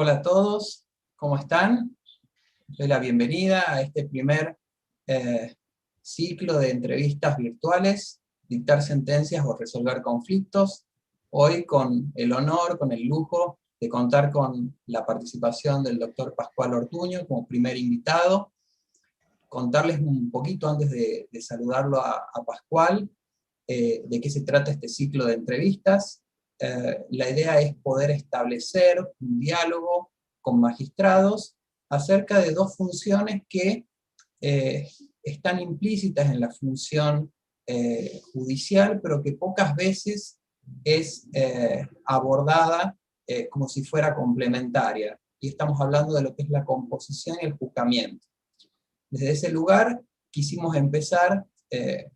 Hola a todos, ¿cómo están? Les doy la bienvenida a este primer ciclo de entrevistas virtuales, dictar sentencias o resolver conflictos. Hoy con el honor, con el lujo de contar con la participación del doctor Pascual Ortuño como primer invitado. Contarles un poquito antes de saludarlo a Pascual, de qué se trata este ciclo de entrevistas. La idea es poder establecer un diálogo con magistrados acerca de dos funciones que están implícitas en la función judicial, pero que pocas veces es abordada como si fuera complementaria. Y estamos hablando de lo que es la composición y el juzgamiento. Desde ese lugar quisimos empezar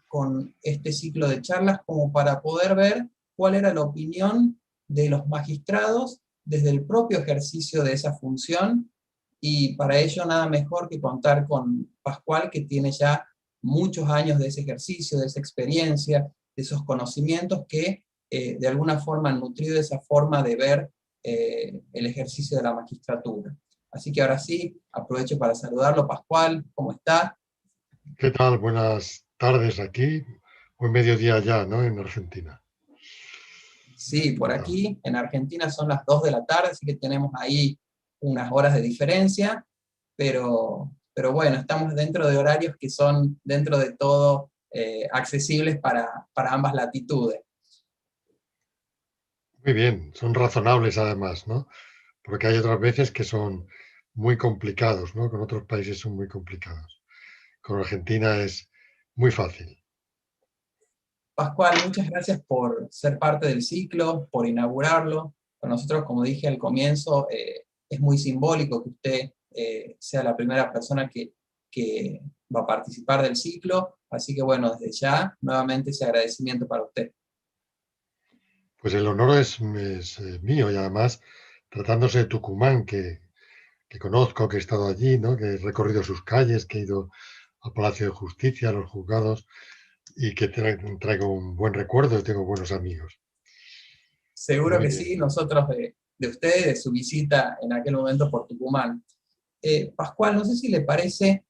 con este ciclo de charlas como para poder ver cuál era la opinión de los magistrados desde el propio ejercicio de esa función, y para ello nada mejor que contar con Pascual, que tiene ya muchos años de ese ejercicio, de esa experiencia, de esos conocimientos que de alguna forma han nutrido esa forma de ver el ejercicio de la magistratura. Así que ahora sí, aprovecho para saludarlo. Pascual, ¿cómo está? ¿Qué tal? Buenas tardes aquí. Buen mediodía ya, ¿no? En Argentina. Sí, por ¿Qué tal? aquí en Argentina son las 2 de la tarde, así que tenemos ahí unas horas de diferencia, pero bueno, estamos dentro de horarios que son, dentro de todo, accesibles para ambas latitudes. Muy bien, son razonables además, ¿no? Porque hay otras veces que son muy complicados, ¿no? Con otros países son muy complicados. Con Argentina es muy fácil. Pascual, muchas gracias por ser parte del ciclo, por inaugurarlo. Para nosotros, como dije al comienzo, es muy simbólico que usted sea la primera persona que va a participar del ciclo, así que bueno, desde ya, nuevamente ese agradecimiento para usted. Pues el honor es mío y además tratándose de Tucumán, que conozco, que he estado allí, ¿no? Que he recorrido sus calles, que he ido al Palacio de Justicia, a los juzgados y que traigo un buen recuerdo y tengo buenos amigos. Seguro Muy que bien. sí, nosotros de usted, de su visita en aquel momento por Tucumán. Pascual, no sé si le parece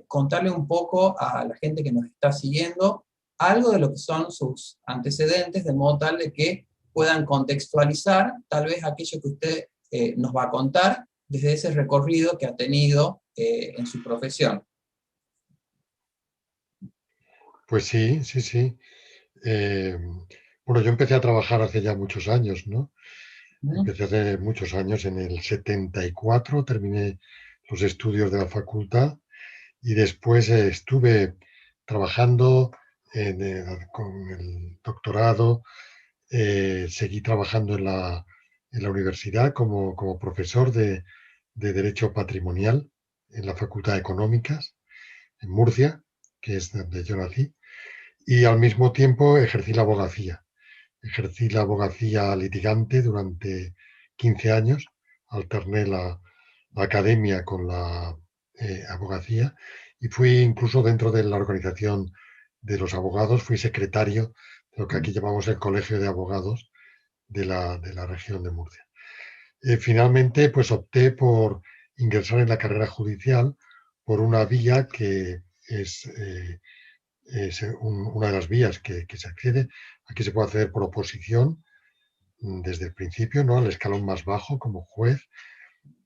contarle un poco a la gente que nos está siguiendo algo de lo que son sus antecedentes, de modo tal de que puedan contextualizar tal vez aquello que usted nos va a contar desde ese recorrido que ha tenido en su profesión. Pues sí, sí, sí. Eh, bueno, yo empecé a trabajar hace ya muchos años, ¿no? ¿Mm? Empecé hace muchos años, en el 74 terminé los estudios de la facultad y después estuve trabajando con el doctorado, seguí trabajando en la universidad como profesor de Derecho Patrimonial en la Facultad de Económicas en Murcia, que es donde yo nací, y al mismo tiempo ejercí la abogacía. Ejercí la abogacía litigante durante 15 años, alterné la academia con la abogacía y fui incluso dentro de la organización de los abogados, fui secretario de lo que aquí llamamos el Colegio de Abogados de la región de Murcia. Finalmente, pues opté por ingresar en la carrera judicial por una vía que es una de las vías que se accede. Aquí se puede acceder por oposición desde el principio, ¿no? Al escalón más bajo como juez,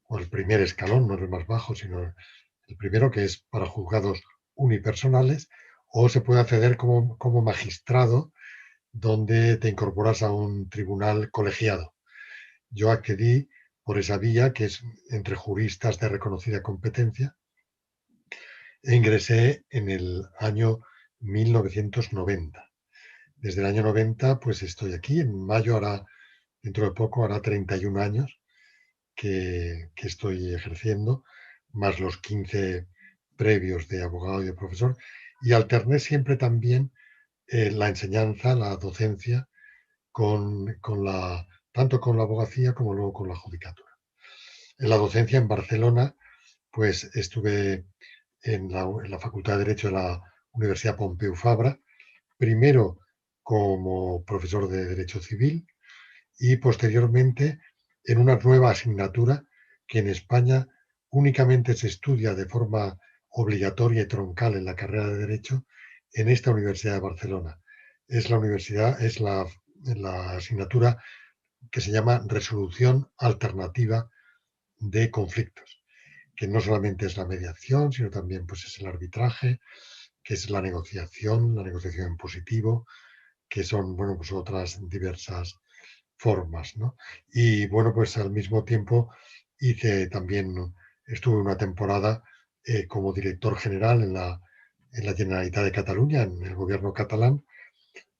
o el primer escalón, no el más bajo, sino el primero, que es para juzgados unipersonales, o se puede acceder como magistrado, donde te incorporas a un tribunal colegiado. Yo accedí por esa vía, que es entre juristas de reconocida competencia, e ingresé en el año 1990. Desde el año 90, pues estoy aquí. En mayo dentro de poco, hará 31 años que estoy ejerciendo, más los 15 previos de abogado y de profesor. Y alterné siempre también la enseñanza, la docencia, tanto con la abogacía como luego con la judicatura. En la docencia en Barcelona, pues estuve en la Facultad de Derecho de la Universidad Pompeu Fabra, primero como profesor de Derecho Civil y posteriormente en una nueva asignatura que en España únicamente se estudia de forma obligatoria y troncal en la carrera de Derecho en esta Universidad de Barcelona. Es la asignatura que se llama Resolución Alternativa de Conflictos, que no solamente es la mediación, sino también pues, es el arbitraje, que es la negociación en positivo, que son bueno, pues otras diversas formas, ¿no? Y bueno, pues al mismo tiempo estuve una temporada como director general en la Generalitat de Cataluña, en el gobierno catalán,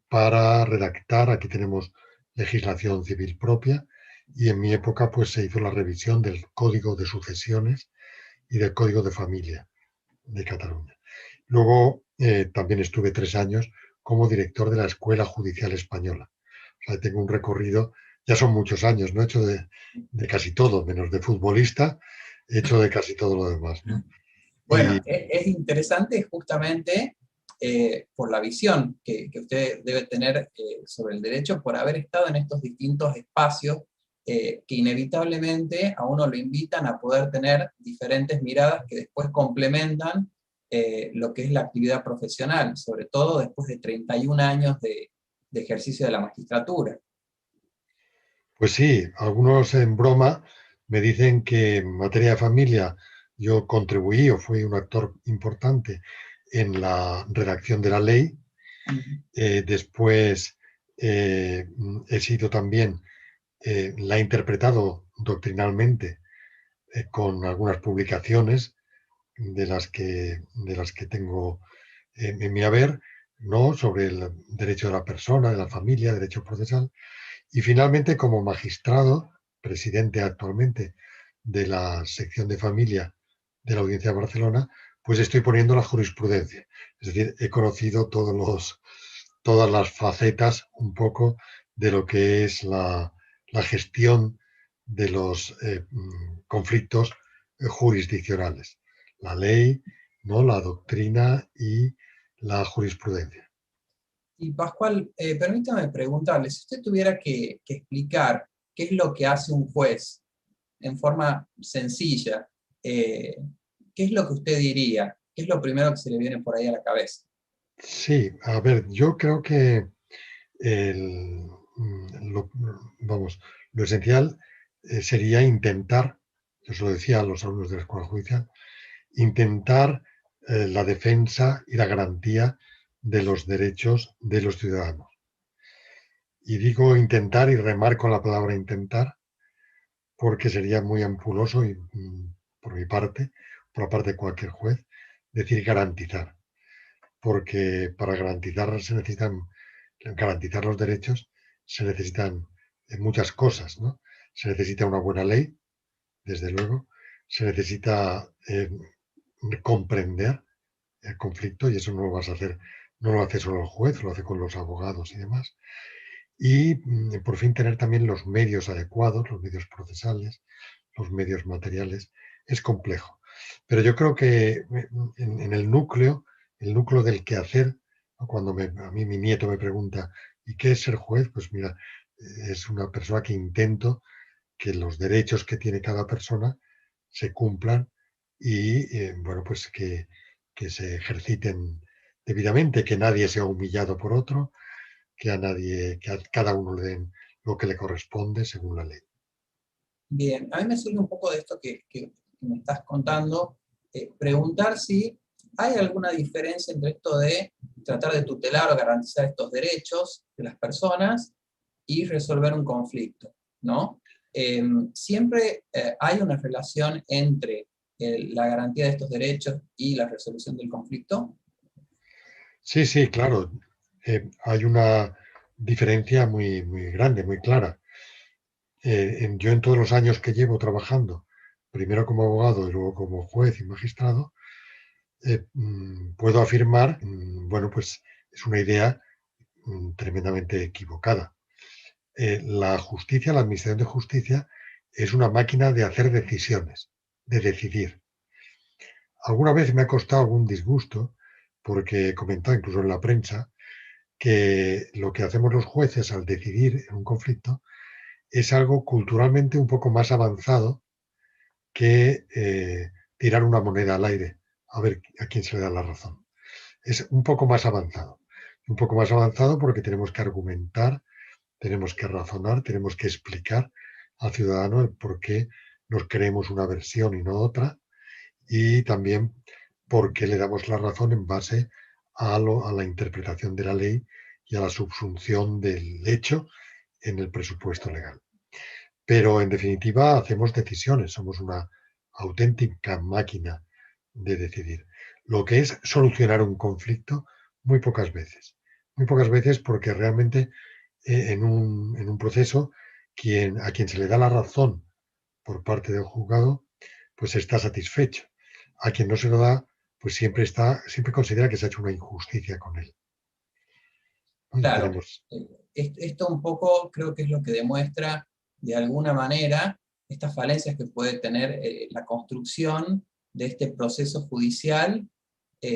para redactar, aquí tenemos legislación civil propia, y en mi época pues se hizo la revisión del Código de Sucesiones y del Código de Familia de Cataluña. Luego también estuve 3 años como director de la Escuela Judicial Española. O sea, tengo un recorrido, ya son muchos años, no he hecho de casi todo, menos de futbolista, he hecho de casi todo lo demás, ¿no? Bueno, es interesante justamente por la visión que usted debe tener sobre el derecho, por haber estado en estos distintos espacios que inevitablemente a uno lo invitan a poder tener diferentes miradas que después complementan lo que es la actividad profesional, sobre todo después de 31 años de ejercicio de la magistratura. Pues sí, algunos en broma me dicen que en materia de familia yo contribuí o fui un actor importante en la redacción de la ley. Después he sido también, la he interpretado doctrinalmente con algunas publicaciones de las que tengo en mi haber, ¿no? Sobre el derecho de la persona, de la familia, derecho procesal. Y finalmente, como magistrado, presidente actualmente de la sección de familia de la Audiencia de Barcelona, pues estoy poniendo la jurisprudencia. Es decir, he conocido todas las facetas un poco de lo que es la gestión de los conflictos jurisdiccionales. La ley, ¿no? La doctrina y la jurisprudencia. Y Pascual, permítame preguntarle, si usted tuviera que explicar qué es lo que hace un juez en forma sencilla, ¿qué es lo que usted diría? ¿Qué es lo primero que se le viene por ahí a la cabeza? Sí, a ver, yo creo que el, lo, vamos, lo esencial sería intentar, yo se lo decía a los alumnos de la Escuela Judicial, intentar la defensa y la garantía de los derechos de los ciudadanos. Y digo intentar y remarco la palabra intentar porque sería muy ampuloso y por mi parte, por la parte de cualquier juez, decir garantizar. Porque para garantizar los derechos se necesitan muchas cosas, ¿no? Se necesita una buena ley, desde luego, se necesita comprender el conflicto y eso no lo vas a hacer, no lo hace solo el juez, lo hace con los abogados y demás. Y por fin tener también los medios adecuados, los medios procesales, los medios materiales, es complejo. Pero yo creo que en el núcleo del quehacer, ¿no? Cuando a mí mi nieto me pregunta, ¿y qué es ser juez? Pues mira, es una persona que intento que los derechos que tiene cada persona se cumplan y, bueno, pues que se ejerciten debidamente, que nadie sea humillado por otro, que a cada uno le den lo que le corresponde según la ley. Bien, a mí me surge un poco de esto que me estás contando, preguntar si hay alguna diferencia entre esto de tratar de tutelar o garantizar estos derechos de las personas y resolver un conflicto, ¿no? Siempre hay una relación entre la garantía de estos derechos y la resolución del conflicto. Sí, sí, claro. Hay una diferencia muy, muy grande, muy clara. Yo en todos los años que llevo trabajando, primero como abogado y luego como juez y magistrado, puedo afirmar, bueno, pues es una idea tremendamente equivocada. La justicia, la administración de justicia, es una máquina de hacer decisiones, de decidir. Alguna vez me ha costado algún disgusto, porque he comentado incluso en la prensa que lo que hacemos los jueces al decidir en un conflicto es algo culturalmente un poco más avanzado que tirar una moneda al aire, a ver a quién se le da la razón. Es un poco más avanzado. Un poco más avanzado porque tenemos que argumentar, tenemos que razonar, tenemos que explicar al ciudadano el por qué nos creemos una versión y no otra, y también por qué le damos la razón en base a la interpretación de la ley y a la subsunción del hecho en el presupuesto legal. Pero en definitiva hacemos decisiones, somos una auténtica máquina de decidir. Lo que es solucionar un conflicto, muy pocas veces. Muy pocas veces porque realmente en un proceso a quien se le da la razón por parte del juzgado, pues está satisfecho. A quien no se lo da, pues siempre considera que se ha hecho una injusticia con él. Y Claro, tenemos, esto un poco creo que es lo que demuestra de alguna manera estas falencias que puede tener la construcción de este proceso judicial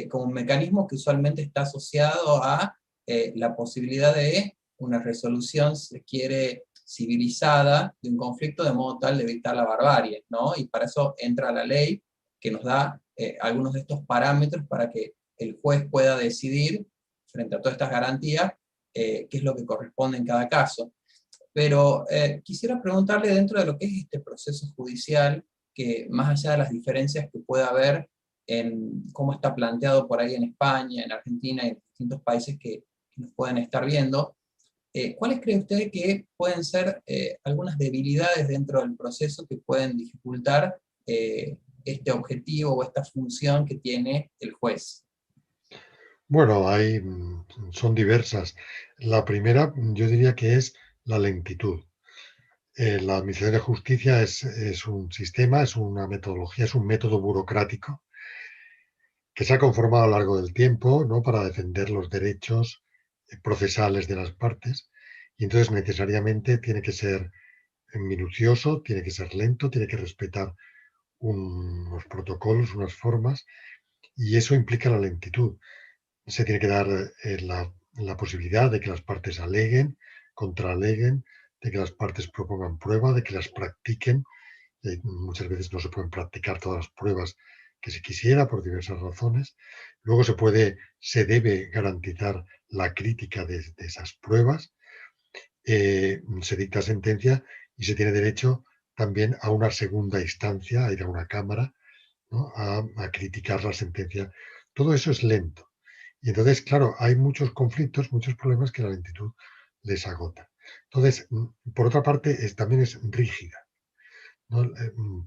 como un mecanismo que usualmente está asociado a la posibilidad de una resolución, si se quiere, civilizada de un conflicto de modo tal de evitar la barbarie, ¿no? Y para eso entra la ley que nos da algunos de estos parámetros para que el juez pueda decidir, frente a todas estas garantías, qué es lo que corresponde en cada caso. Pero quisiera preguntarle dentro de lo que es este proceso judicial, que más allá de las diferencias que pueda haber en cómo está planteado por ahí en España, en Argentina y en distintos países que nos pueden estar viendo, ¿cuáles cree usted que pueden ser algunas debilidades dentro del proceso que pueden dificultar este objetivo o esta función que tiene el juez? bueno, son diversas. La primera, yo diría que es la lentitud. La Administración de Justicia es un sistema, es una metodología, es un método burocrático que se ha conformado a lo largo del tiempo, ¿no? Para defender los derechos procesales de las partes, y entonces necesariamente tiene que ser minucioso, tiene que ser lento, tiene que respetar unos protocolos, unas formas, y eso implica la lentitud. Se tiene que dar la posibilidad de que las partes aleguen, contraaleguen, de que las partes propongan prueba, de que las practiquen. Muchas veces no se pueden practicar todas las pruebas que se quisiera por diversas razones. Luego se debe garantizar la crítica de esas pruebas. Se dicta sentencia y se tiene derecho también a una segunda instancia, a ir a una cámara, ¿no? A criticar la sentencia. Todo eso es lento. Y entonces, claro, hay muchos conflictos, muchos problemas que la lentitud les agota. Entonces, por otra parte, también es rígida, ¿no?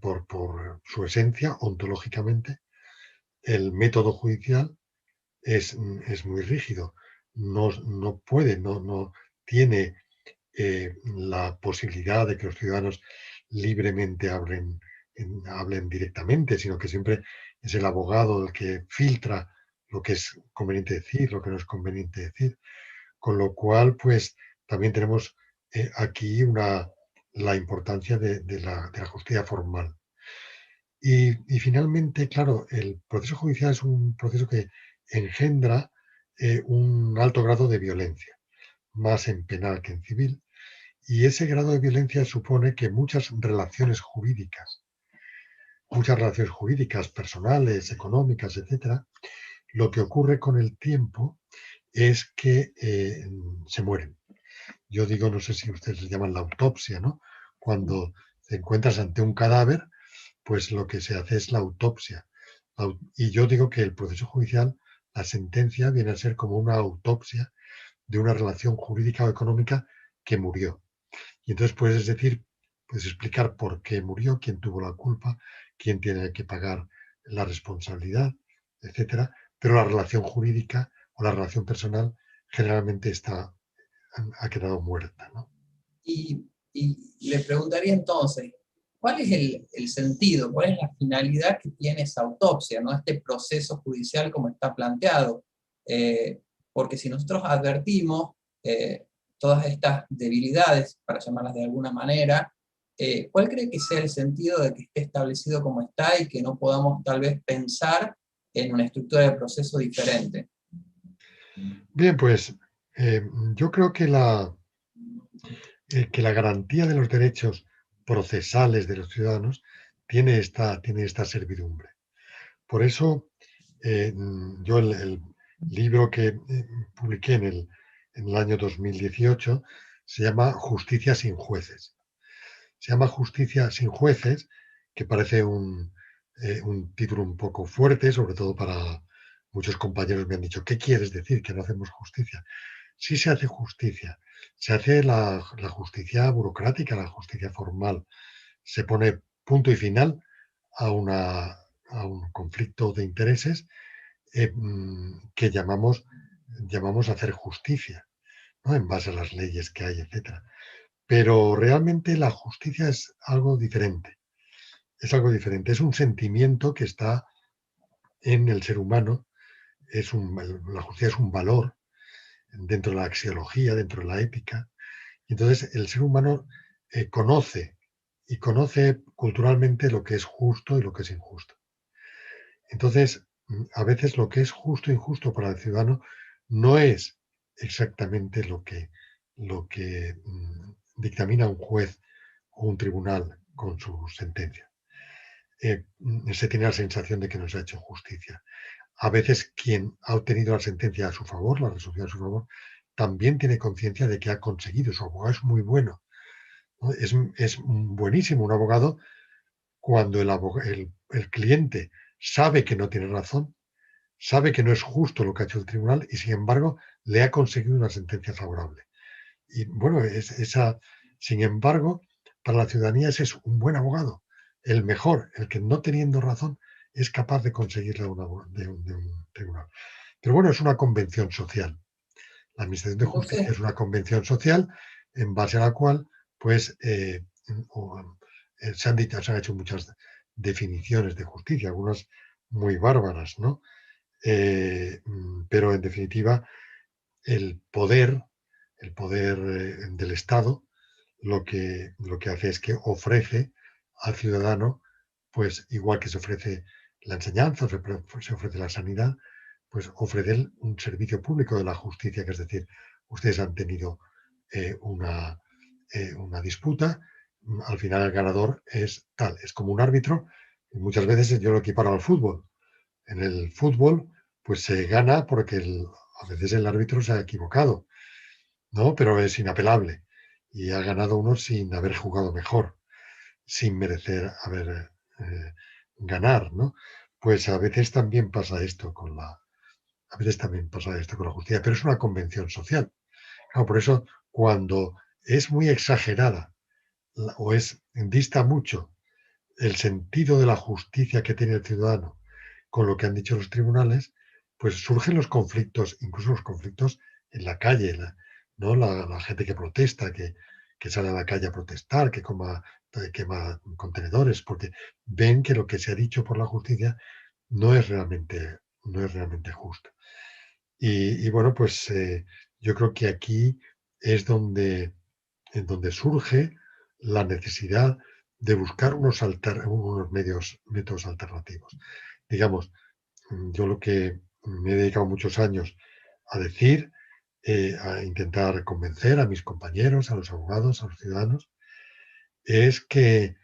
Por su esencia, ontológicamente, el método judicial es muy rígido. No puede, no tiene la posibilidad de que los ciudadanos libremente hablen directamente, sino que siempre es el abogado el que filtra lo que es conveniente decir, lo que no es conveniente decir. Con lo cual, pues también tenemos aquí la importancia de la justicia formal. Y finalmente, claro, el proceso judicial es un proceso que engendra un alto grado de violencia, más en penal que en civil, y ese grado de violencia supone que muchas relaciones jurídicas, personales, económicas, etcétera, lo que ocurre con el tiempo es que se mueren. Yo digo, no sé si ustedes le llaman la autopsia, ¿no? Cuando te encuentras ante un cadáver, pues lo que se hace es la autopsia. Y yo digo que el proceso judicial, la sentencia, viene a ser como una autopsia de una relación jurídica o económica que murió. Y entonces puedes explicar por qué murió, quién tuvo la culpa, quién tiene que pagar la responsabilidad, etcétera. Pero la relación jurídica o la relación personal generalmente ha quedado muerta, ¿no? Y le preguntaría entonces, ¿cuál es el sentido, cuál es la finalidad que tiene esa autopsia, ¿no? Este proceso judicial como está planteado? Porque si nosotros advertimos todas estas debilidades, para llamarlas de alguna manera, ¿cuál cree que sea el sentido de que esté establecido como está y que no podamos tal vez pensar en una estructura de proceso diferente? Bien, pues yo creo que que la garantía de los derechos procesales de los ciudadanos tiene esta servidumbre. Por eso, yo el libro que publiqué en el año 2018 se llama Justicia sin jueces. Se llama Justicia sin jueces, que parece un título un poco fuerte, sobre todo para muchos compañeros me han dicho, ¿qué quieres decir? Que no hacemos justicia. Sí se hace justicia. Se hace la justicia burocrática, la justicia formal. Se pone punto y final a, a un conflicto de intereses que llamamos hacer justicia, ¿no? En base a las leyes que hay, etcétera. Pero realmente la justicia es algo diferente. Es algo diferente. Es un sentimiento que está en el ser humano. La justicia es un valor dentro de la axiología, dentro de la ética. Y entonces el ser humano conoce y conoce culturalmente lo que es justo y lo que es injusto. Entonces, a veces lo que es justo e injusto para el ciudadano no es exactamente lo que dictamina un juez o un tribunal con su sentencia. Se tiene la sensación de que no se ha hecho justicia. A veces quien ha obtenido la sentencia a su favor, la resolución a su favor, también tiene conciencia de que ha conseguido. Su abogado es muy bueno, ¿no? Es buenísimo un abogado cuando el cliente sabe que no tiene razón, sabe que no es justo lo que ha hecho el tribunal y sin embargo le ha conseguido una sentencia favorable. Y bueno, sin embargo, para la ciudadanía ese es un buen abogado, el mejor, el que no teniendo razón es capaz de conseguirle de un tribunal. Pero bueno, es una convención social. La Administración de Justicia Entonces, es una convención social en base a la cual pues se han hecho muchas definiciones de justicia, algunas muy bárbaras, ¿no? Pero en definitiva, el poder, el poder del Estado, lo que hace es que ofrece al ciudadano, pues igual que se ofrece la enseñanza, se ofrece la sanidad, pues ofrecer un servicio público de la justicia, que es decir, ustedes han tenido eh, una, una disputa, al final el ganador es tal, es como un árbitro, y muchas veces yo lo equiparo al fútbol. En el fútbol, pues se gana porque a veces el árbitro se ha equivocado, ¿no? Pero es inapelable. Y ha ganado uno sin haber jugado mejor, sin merecer ganar, ¿no? Pues a veces también pasa esto con la justicia, pero es una convención social. Claro, por eso, cuando es muy exagerada dista mucho el sentido de la justicia que tiene el ciudadano con lo que han dicho los tribunales, pues surgen los conflictos, incluso los conflictos en la calle, ¿no? La gente que protesta, que sale a la calle a protestar, quema contenedores, porque ven que lo que se ha dicho por la justicia no es realmente justo. Y bueno, pues yo creo que aquí es en donde surge la necesidad de buscar unos métodos alternativos. Digamos, yo lo que me he dedicado muchos años a decir, a intentar convencer a mis compañeros, a los abogados, a los ciudadanos, es que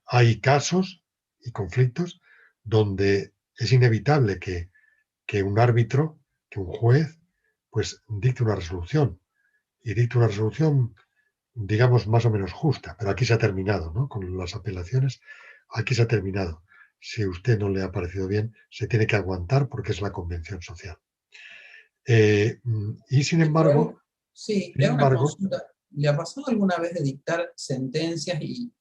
hay casos y conflictos donde es inevitable que un árbitro, que un juez, pues dicte una resolución. Y dicte una resolución, digamos, más o menos justa. Pero aquí se ha terminado, ¿no? Con las apelaciones, aquí se ha terminado. Si a usted no le ha parecido bien, se tiene que aguantar porque es la convención social. Y sin sí, embargo, sí, sin le hago una embargo, consulta. ¿Le ha pasado alguna vez de dictar sentencias y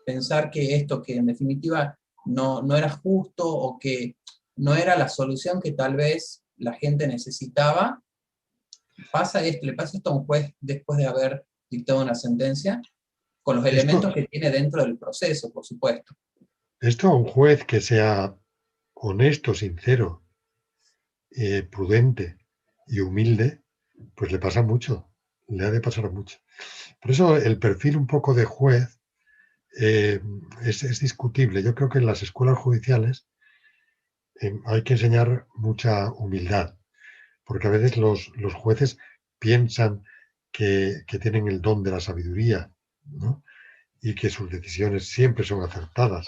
pensar que esto, que en definitiva no era justo o que no era la solución que tal vez la gente necesitaba? ¿Le pasa esto a un juez después de haber dictado una sentencia? Con los elementos esto, que tiene dentro del proceso, por supuesto. esto a un juez que sea honesto, sincero, prudente y humilde, pues le pasa mucho, le ha de pasar mucho. Por eso el perfil un poco de juez es discutible. Yo creo que en las escuelas judiciales hay que enseñar mucha humildad, porque a veces los jueces piensan que tienen el don de la sabiduría, ¿no? Y que sus decisiones siempre son acertadas.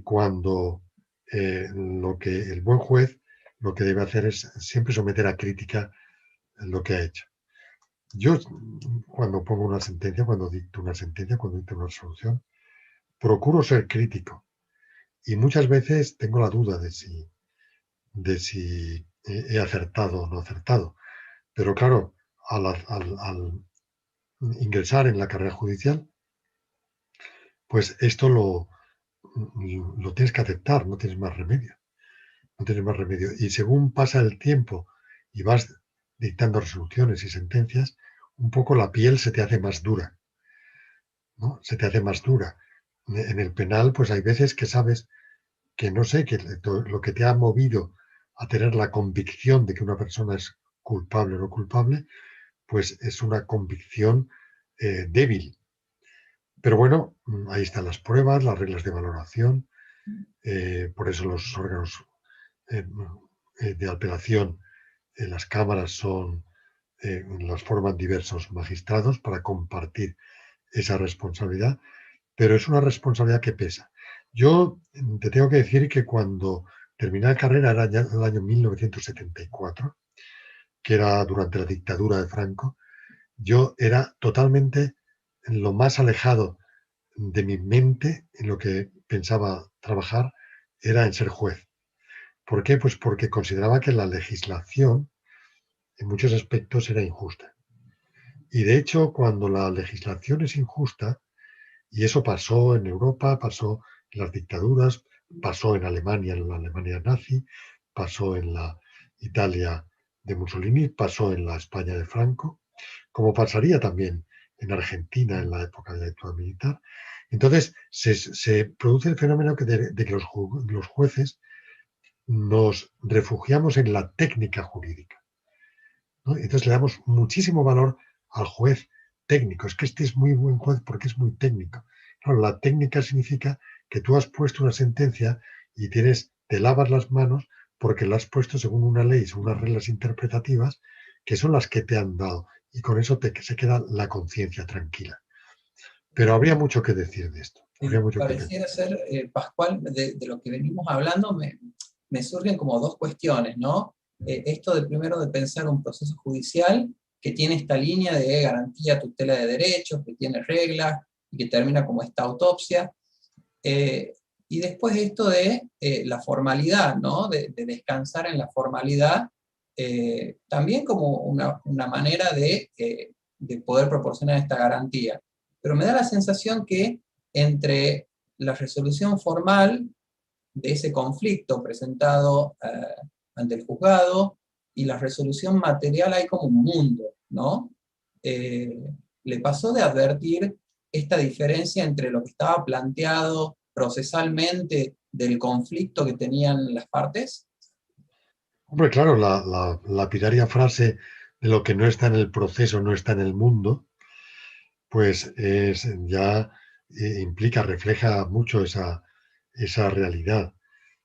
Cuando el buen juez lo que debe hacer es siempre someter a crítica lo que ha hecho. Yo, cuando pongo una sentencia, cuando dicto una sentencia, cuando dicto una resolución, procuro ser crítico. Y muchas veces tengo la duda de si he acertado o no acertado. Pero claro, al ingresar en la carrera judicial, pues esto lo tienes que aceptar, no tienes más remedio. No tienes más remedio. Y según pasa el tiempo y vas dictando resoluciones y sentencias, un poco la piel se te hace más dura, ¿no? Se te hace más dura. En el penal, pues hay veces que sabes que no sé, que lo que te ha movido a tener la convicción de que una persona es culpable o no culpable, pues es una convicción débil. Pero bueno, ahí están las pruebas, las reglas de valoración, por eso los órganos eh, de apelación, las cámaras las forman diversos magistrados para compartir esa responsabilidad, pero es una responsabilidad que pesa. Yo te tengo que decir que cuando terminé la carrera era ya el año 1974, que era durante la dictadura de Franco, yo era totalmente lo más alejado de mi mente en lo que pensaba trabajar era en ser juez. ¿Por qué? Pues porque consideraba que la legislación en muchos aspectos era injusta. Y de hecho, cuando la legislación es injusta, y eso pasó en Europa, pasó en las dictaduras, pasó en la Alemania nazi, pasó en la Italia de Mussolini, pasó en la España de Franco, como pasaría también en Argentina en la época de la dictadura militar. Entonces, se produce el fenómeno de que los jueces nos refugiamos en la técnica jurídica, ¿no? Entonces le damos muchísimo valor al juez técnico. Es que este es muy buen juez porque es muy técnico. Claro, la técnica significa que tú has puesto una sentencia y te lavas las manos porque la has puesto según una ley, según unas reglas interpretativas que son las que te han dado. Y con eso se queda la conciencia tranquila. Pero habría mucho que decir de esto. Habría mucho que pensar. Pareciera ser, Pascual, de lo que venimos hablando, me surgen como dos cuestiones, ¿no? Esto de primero de pensar un proceso judicial que tiene esta línea de garantía, tutela de derechos, que tiene reglas y que termina como esta autopsia. Y después esto de la formalidad, ¿no? De descansar en la formalidad, también como una manera de poder proporcionar esta garantía. Pero me da la sensación que entre la resolución formal de ese conflicto presentado ante el juzgado y la resolución material hay como un mundo, ¿no? Eh, ¿Le pasó de advertir esta diferencia entre lo que estaba planteado procesalmente del conflicto que tenían las partes? Hombre, claro, la lapidaria frase de lo que no está en el proceso no está en el mundo, pues ya implica, refleja mucho esa realidad,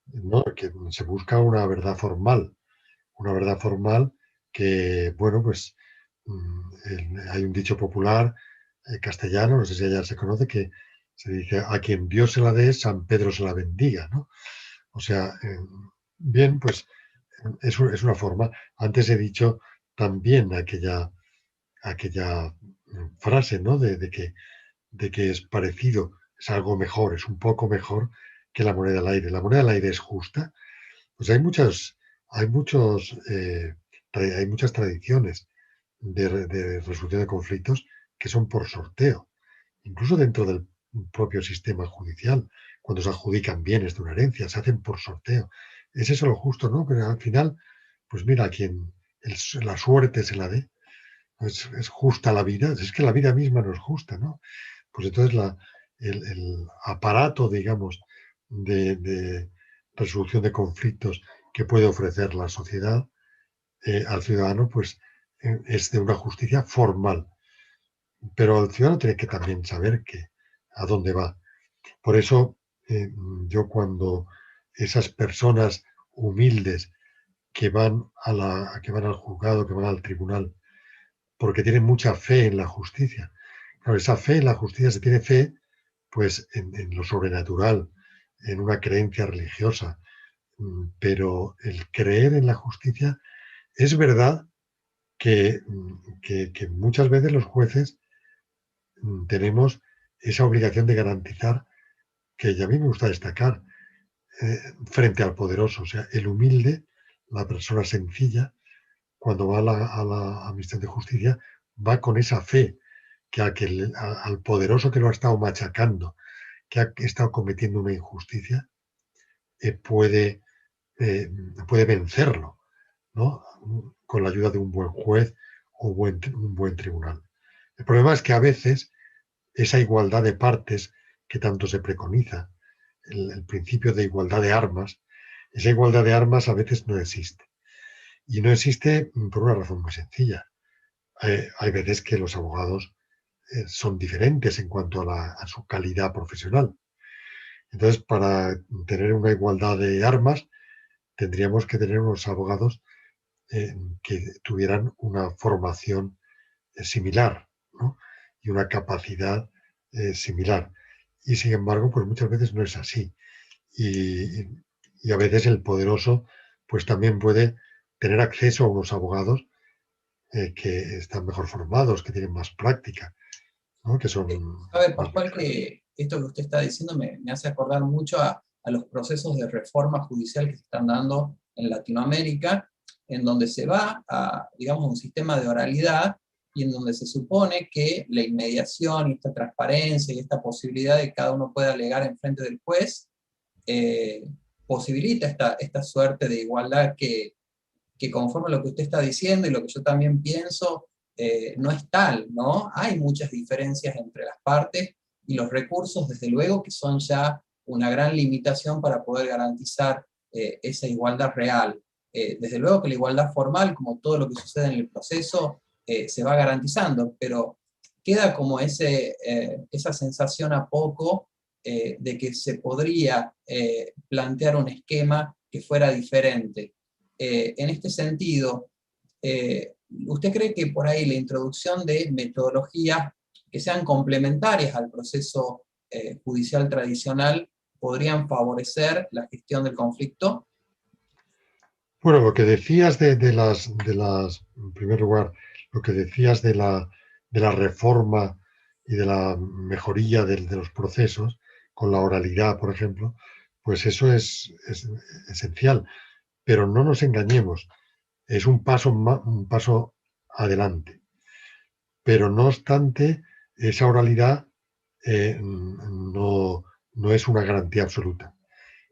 ¿no? Que se busca una verdad formal que, bueno, pues hay un dicho popular castellano, no sé si ya se conoce, que se dice, a quien Dios se la dé, San Pedro se la bendiga, ¿no? O sea, bien, pues es una forma. Antes he dicho también aquella frase, ¿no? De que es parecido, es algo mejor, es un poco mejor que la moneda al aire. La moneda al aire es justa. Pues hay muchos, hay muchas tradiciones de resolución de conflictos que son por sorteo, incluso dentro del propio sistema judicial, cuando se adjudican bienes de una herencia, se hacen por sorteo. Es eso lo justo, ¿no? Pero al final, pues mira, a quien la suerte se la dé, es justa la vida, es que la vida misma no es justa, ¿no? Pues entonces el aparato, digamos, de resolución de conflictos que puede ofrecer la sociedad al ciudadano, pues es de una justicia formal. Pero el ciudadano tiene que también saber a dónde va. Por eso yo cuando esas personas humildes que van al juzgado, que van al tribunal, porque tienen mucha fe en la justicia. Claro, esa fe en la justicia, se tiene fe pues en lo sobrenatural, en una creencia religiosa, pero el creer en la justicia, es verdad que muchas veces los jueces tenemos esa obligación de garantizar, que a mí me gusta destacar, frente al poderoso, o sea, el humilde, la persona sencilla, cuando va a la Administración de Justicia, va con esa fe que al poderoso que lo ha estado machacando, que ha estado cometiendo una injusticia, eh, puede, eh, puede vencerlo, ¿no? Con la ayuda de un buen juez o un buen tribunal. El problema es que a veces esa igualdad de partes que tanto se preconiza, el principio de igualdad de armas, esa igualdad de armas a veces no existe. Y no existe por una razón muy sencilla. Hay veces que los abogados son diferentes en cuanto a su calidad profesional. Entonces, para tener una igualdad de armas, tendríamos que tener unos abogados que tuvieran una formación similar, ¿no? Y una capacidad similar. Y sin embargo, pues muchas veces no es así. Y, y a veces el poderoso pues también puede tener acceso a unos abogados que están mejor formados, que tienen más práctica, ¿no? Que son Sabe, más... Pascual, que esto que usted está diciendo me hace acordar mucho a los procesos de reforma judicial que se están dando en Latinoamérica, en donde se va a, digamos, un sistema de oralidad y en donde se supone que la inmediación y esta transparencia y esta posibilidad de que cada uno pueda alegar en frente del juez eh, posibilita esta suerte de igualdad que conforme a lo que usted está diciendo y lo que yo también pienso, no es tal, ¿no? Hay muchas diferencias entre las partes y los recursos, desde luego, que son ya una gran limitación para poder garantizar esa igualdad real. Desde luego que la igualdad formal, como todo lo que sucede en el proceso, se va garantizando, pero queda como esa sensación a poco de que se podría plantear un esquema que fuera diferente. En este sentido, ¿usted cree que por ahí la introducción de metodologías que sean complementarias al proceso judicial tradicional podrían favorecer la gestión del conflicto? Bueno, lo que decías en primer lugar, lo que decías de la reforma y de la mejoría de los procesos, con la oralidad, por ejemplo, pues eso es esencial. Pero no nos engañemos, es un paso adelante. Pero no obstante, esa oralidad no es una garantía absoluta.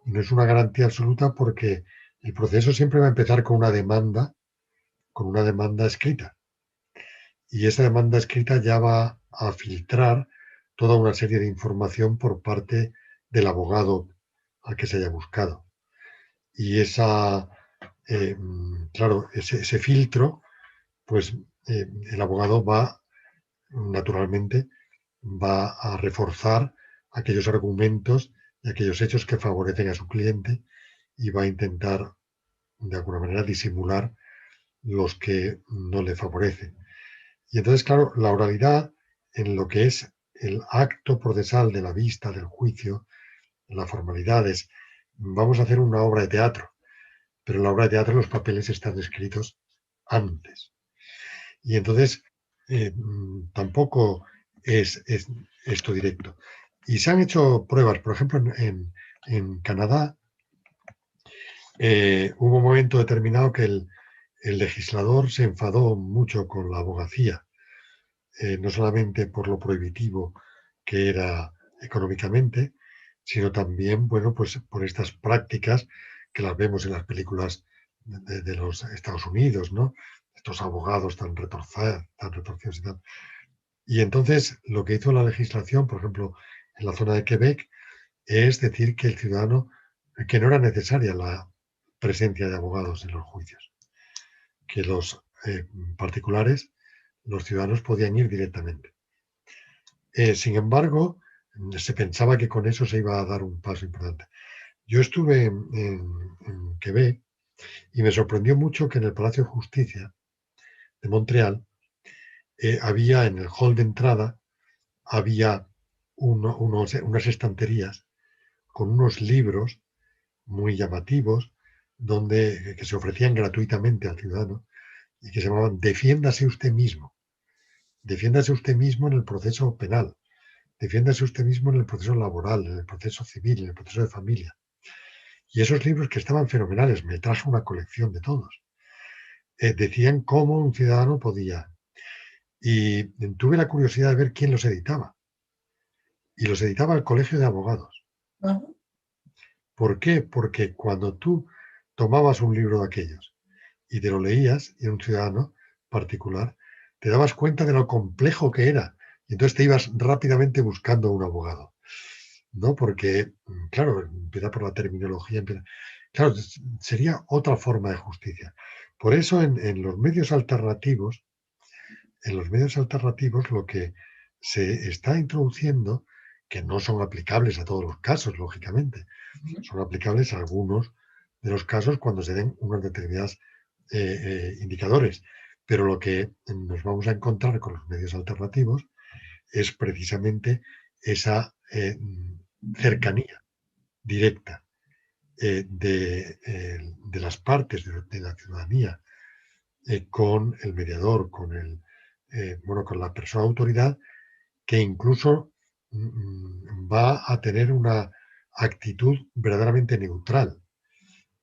Y no es una garantía absoluta porque el proceso siempre va a empezar con una demanda escrita. Y esa demanda escrita ya va a filtrar toda una serie de información por parte del abogado al que se haya buscado. Y claro, ese filtro, pues el abogado naturalmente, va a reforzar aquellos argumentos y aquellos hechos que favorecen a su cliente y va a intentar, de alguna manera, disimular los que no le favorecen. Y entonces, claro, la oralidad en lo que es el acto procesal de la vista, del juicio, las formalidades, vamos a hacer una obra de teatro, pero en la obra de teatro los papeles están escritos antes. Y entonces tampoco es esto directo. Y se han hecho pruebas, por ejemplo, en Canadá hubo un momento determinado que el legislador se enfadó mucho con la abogacía, no solamente por lo prohibitivo que era económicamente, sino también, bueno, pues por estas prácticas que las vemos en las películas de los Estados Unidos, ¿no? Estos abogados tan retorcidos y tal. Y entonces lo que hizo la legislación, por ejemplo, en la zona de Quebec, es decir que el ciudadano, que no era necesaria la presencia de abogados en los juicios, que los particulares, los ciudadanos podían ir directamente. Sin embargo, se pensaba que con eso se iba a dar un paso importante. Yo estuve en Quebec y me sorprendió mucho que en el Palacio de Justicia de Montreal había en el hall de entrada, había unas estanterías con unos libros muy llamativos que se ofrecían gratuitamente al ciudadano y que se llamaban Defiéndase usted mismo. Defiéndase usted mismo en el proceso penal. Defiéndase usted mismo en el proceso laboral, en el proceso civil, en el proceso de familia. Y esos libros, que estaban fenomenales, me trajo una colección de todos, decían cómo un ciudadano podía. Y tuve la curiosidad de ver quién los editaba. Y los editaba el Colegio de Abogados. Ajá. ¿Por qué? Porque cuando tú tomabas un libro de aquellos y te lo leías, y era un ciudadano particular, te dabas cuenta de lo complejo que era. Y entonces te ibas rápidamente buscando un abogado, ¿no? Porque, claro, empieza por la terminología, claro, sería otra forma de justicia. Por eso en los medios alternativos lo que se está introduciendo, que no son aplicables a todos los casos, lógicamente, son aplicables a algunos de los casos cuando se den unos determinados indicadores. Pero lo que nos vamos a encontrar con los medios alternativos es precisamente esa cercanía directa de las partes de la ciudadanía con el mediador, con la persona de autoridad, que incluso va a tener una actitud verdaderamente neutral,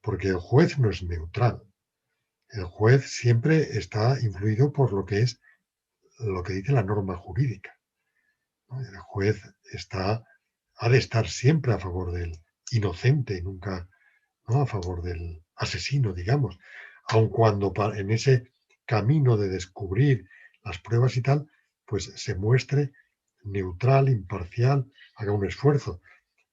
porque el juez no es neutral. El juez siempre está influido por lo que dice la norma jurídica, ¿no? El juez ha de estar siempre a favor del inocente, nunca, ¿no?, a favor del asesino, digamos, aun cuando en ese camino de descubrir las pruebas y tal, pues se muestre neutral, imparcial, haga un esfuerzo.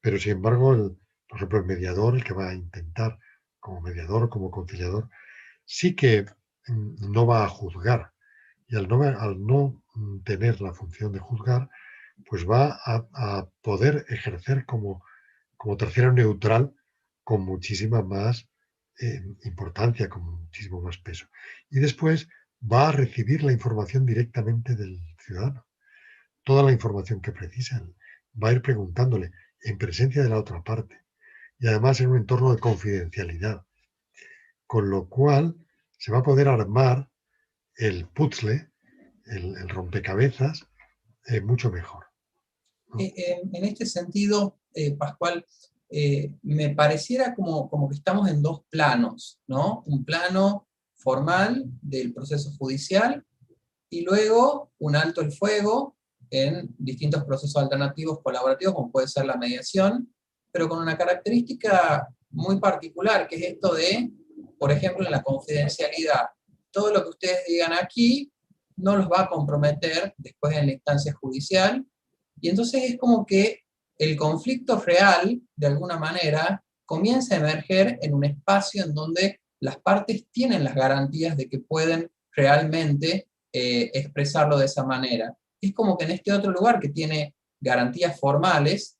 Pero sin embargo, por ejemplo, el mediador, el que va a intentar como mediador, como conciliador, sí que no va a juzgar. Y al no tener la función de juzgar, pues va a poder ejercer como tercero neutral con muchísima más importancia, con muchísimo más peso. Y después va a recibir la información directamente del ciudadano. Toda la información que precisa. Va a ir preguntándole en presencia de la otra parte. Y además en un entorno de confidencialidad. Con lo cual se va a poder armar el puzzle, el rompecabezas, mucho mejor, ¿no? En este sentido, Pascual, me pareciera como que estamos en dos planos, ¿no? Un plano formal del proceso judicial y luego un alto el fuego en distintos procesos alternativos colaborativos, como puede ser la mediación, pero con una característica muy particular, que es esto de, por ejemplo, en la confidencialidad. Todo lo que ustedes digan aquí no los va a comprometer después en la instancia judicial, y entonces es como que el conflicto real, de alguna manera, comienza a emerger en un espacio en donde las partes tienen las garantías de que pueden realmente expresarlo de esa manera. Es como que en este otro lugar que tiene garantías formales,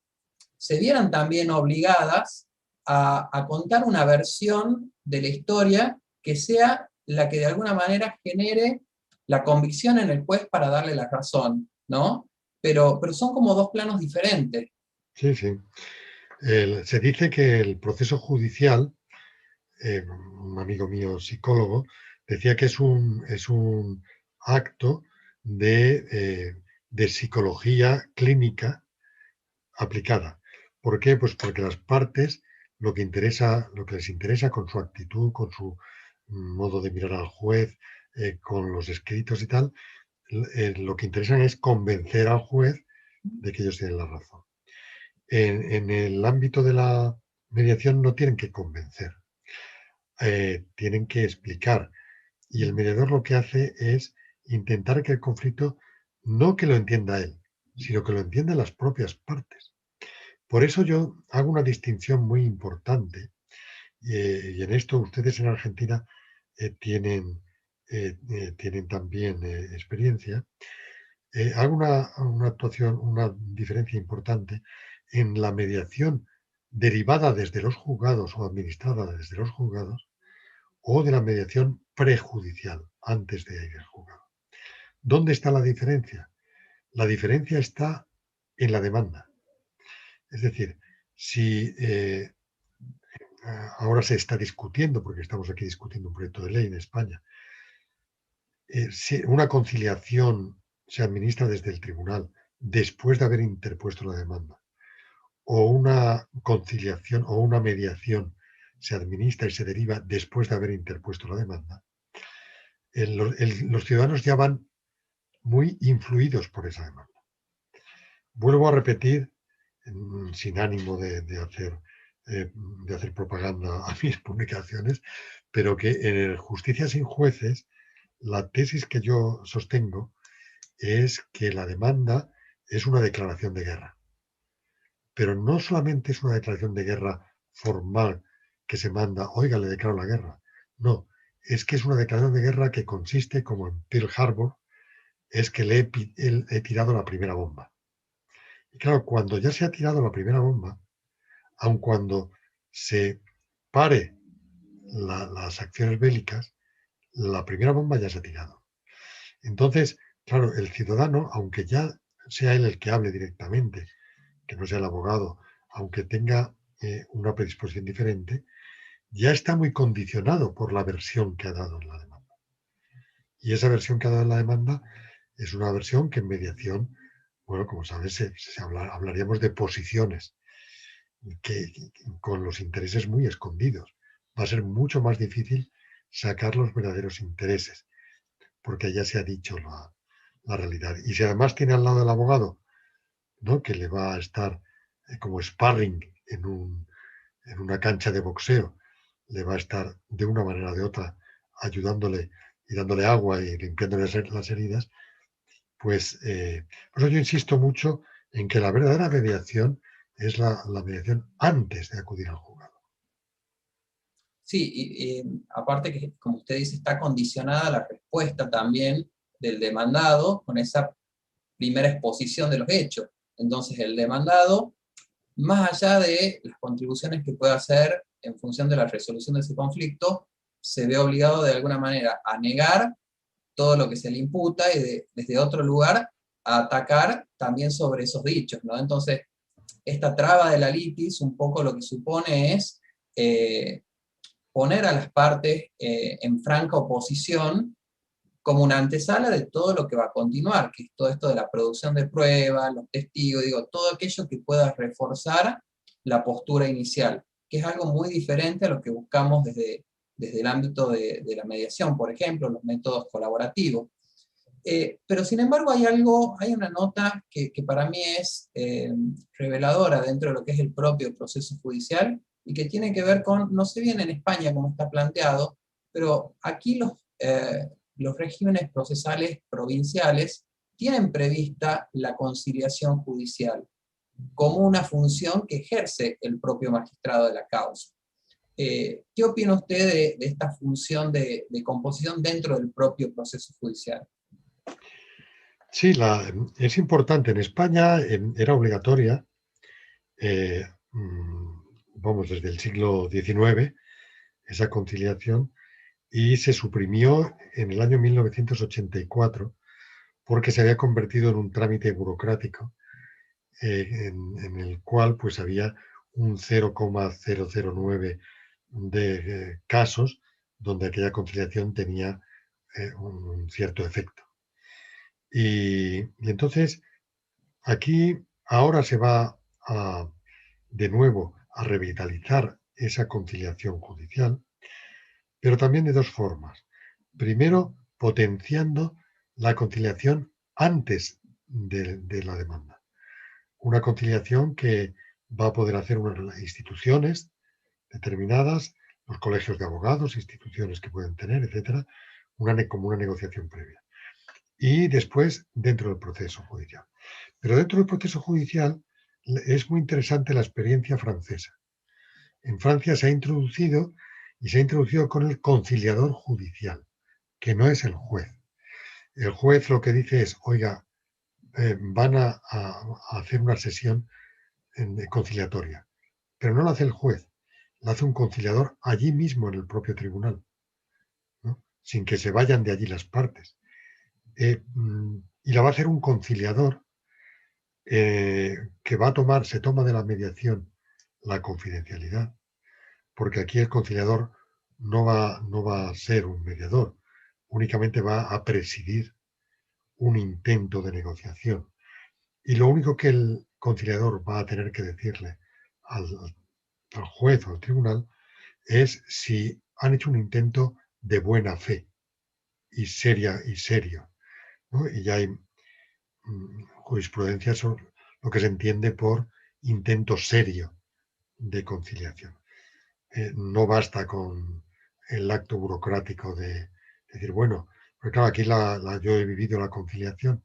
se vieran también obligadas a contar una versión de la historia que sea la que de alguna manera genere la convicción en el juez para darle la razón, ¿no? Pero son como dos planos diferentes. Sí, sí. Se dice que el proceso judicial, un amigo mío psicólogo, decía que es un acto de psicología clínica aplicada. ¿Por qué? Pues porque las partes lo que les interesa con su actitud, con su modo de mirar al juez, con los escritos y tal, lo que interesan es convencer al juez de que ellos tienen la razón. En el ámbito de la mediación no tienen que convencer, tienen que explicar. Y el mediador lo que hace es intentar que el conflicto, no que lo entienda él, sino que lo entiendan las propias partes. Por eso yo hago una distinción muy importante, y en esto ustedes en Argentina tienen también experiencia. Hago una diferencia importante en la mediación derivada desde los juzgados o administrada desde los juzgados, o de la mediación prejudicial, antes de ir al juzgado. ¿Dónde está la diferencia? La diferencia está en la demanda. Es decir, si ahora se está discutiendo, porque estamos aquí discutiendo un proyecto de ley en España, si una conciliación se administra desde el tribunal después de haber interpuesto la demanda, o una conciliación o una mediación se administra y se deriva después de haber interpuesto la demanda, los ciudadanos ya van muy influidos por esa demanda. Vuelvo a repetir, sin ánimo de hacer propaganda a mis publicaciones, pero que en Justicia sin jueces, la tesis que yo sostengo es que la demanda es una declaración de guerra. Pero no solamente es una declaración de guerra formal que se manda, oiga, le declaro la guerra. No, es que es una declaración de guerra que consiste, como en Pearl Harbor, es que le he tirado la primera bomba. Y claro, cuando ya se ha tirado la primera bomba, aun cuando se pare las acciones bélicas, la primera bomba ya se ha tirado. Entonces, claro, el ciudadano, aunque ya sea él el que hable directamente, que no sea el abogado, aunque tenga una predisposición diferente, ya está muy condicionado por la versión que ha dado en la demanda. Y esa versión que ha dado en la demanda es una versión que en mediación, bueno, como sabes, hablaríamos de posiciones que con los intereses muy escondidos. Va a ser mucho más difícil sacar los verdaderos intereses, porque ya se ha dicho la realidad. Y si además tiene al lado el abogado, ¿no?, que le va a estar como sparring en una cancha de boxeo, le va a estar de una manera o de otra ayudándole y dándole agua y limpiándole las heridas, pues por eso yo insisto mucho en que la verdadera mediación es la mediación antes de acudir al juzgado. Sí, y aparte que, como usted dice, está condicionada la respuesta también del demandado con esa primera exposición de los hechos. Entonces el demandado, más allá de las contribuciones que pueda hacer en función de la resolución de ese conflicto, se ve obligado de alguna manera a negar todo lo que se le imputa y desde otro lugar a atacar también sobre esos dichos, ¿no? Entonces, esta traba de la litis un poco lo que supone es poner a las partes en franca oposición como una antesala de todo lo que va a continuar, que es todo esto de la producción de pruebas, los testigos, digo, todo aquello que pueda reforzar la postura inicial, que es algo muy diferente a lo que buscamos desde el ámbito de la mediación, por ejemplo, los métodos colaborativos. Pero sin embargo hay una nota que para mí es reveladora dentro de lo que es el propio proceso judicial y que tiene que ver con, no sé bien en España cómo está planteado, pero aquí los regímenes procesales provinciales tienen prevista la conciliación judicial como una función que ejerce el propio magistrado de la causa. ¿Qué opina usted de esta función de composición dentro del propio proceso judicial? Sí, es importante. En España era obligatoria, eh, vamos, desde el siglo XIX, esa conciliación, y se suprimió en el año 1984 porque se había convertido en un trámite burocrático en el cual pues había un 0,009 de casos donde aquella conciliación tenía un cierto efecto. Y entonces aquí ahora se va de nuevo a revitalizar esa conciliación judicial, pero también de dos formas. Primero, potenciando la conciliación antes de la demanda. Una conciliación que va a poder hacer unas instituciones determinadas, los colegios de abogados, instituciones que pueden tener, etcétera, como una negociación previa. Y después, dentro del proceso judicial. Pero dentro del proceso judicial es muy interesante la experiencia francesa. En Francia se ha introducido y se ha introducido con el conciliador judicial, que no es el juez. El juez lo que dice es, oiga, van a hacer una sesión conciliatoria, pero no lo hace el juez, lo hace un conciliador allí mismo en el propio tribunal, ¿no?, sin que se vayan de allí las partes. y la va a hacer un conciliador que se toma de la mediación la confidencialidad, porque aquí el conciliador no va a ser un mediador, únicamente va a presidir un intento de negociación. Y lo único que el conciliador va a tener que decirle al juez o al tribunal es si han hecho un intento de buena fe y serio, ¿no? Y ya hay jurisprudencia sobre lo que se entiende por intento serio de conciliación. No basta con el acto burocrático de decir, bueno, porque claro, aquí yo he vivido la conciliación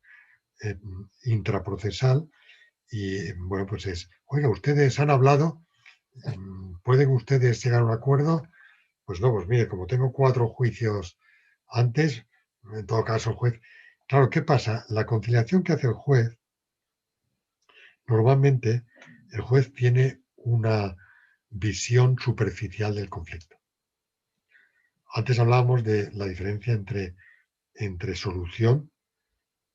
intraprocesal y bueno, pues oiga, ustedes han hablado, ¿pueden ustedes llegar a un acuerdo? Pues no, pues mire, como tengo 4 juicios antes, en todo caso el juez... Claro, ¿qué pasa? La conciliación que hace el juez, normalmente el juez tiene una visión superficial del conflicto. Antes hablábamos de la diferencia entre solución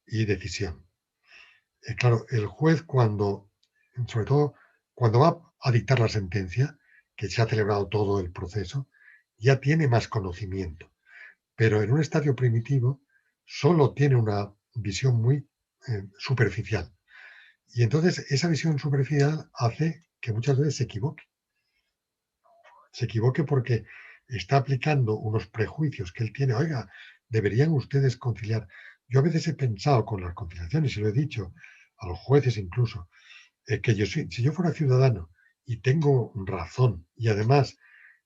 y decisión. Claro, el juez sobre todo cuando va a dictar la sentencia, que se ha celebrado todo el proceso, ya tiene más conocimiento. Pero en un estadio primitivo solo tiene una visión muy superficial. Y entonces esa visión superficial hace que muchas veces se equivoque. Se equivoque porque está aplicando unos prejuicios que él tiene. Oiga, deberían ustedes conciliar. Yo a veces he pensado con las conciliaciones, y lo he dicho a los jueces incluso, que si yo fuera ciudadano y tengo razón y además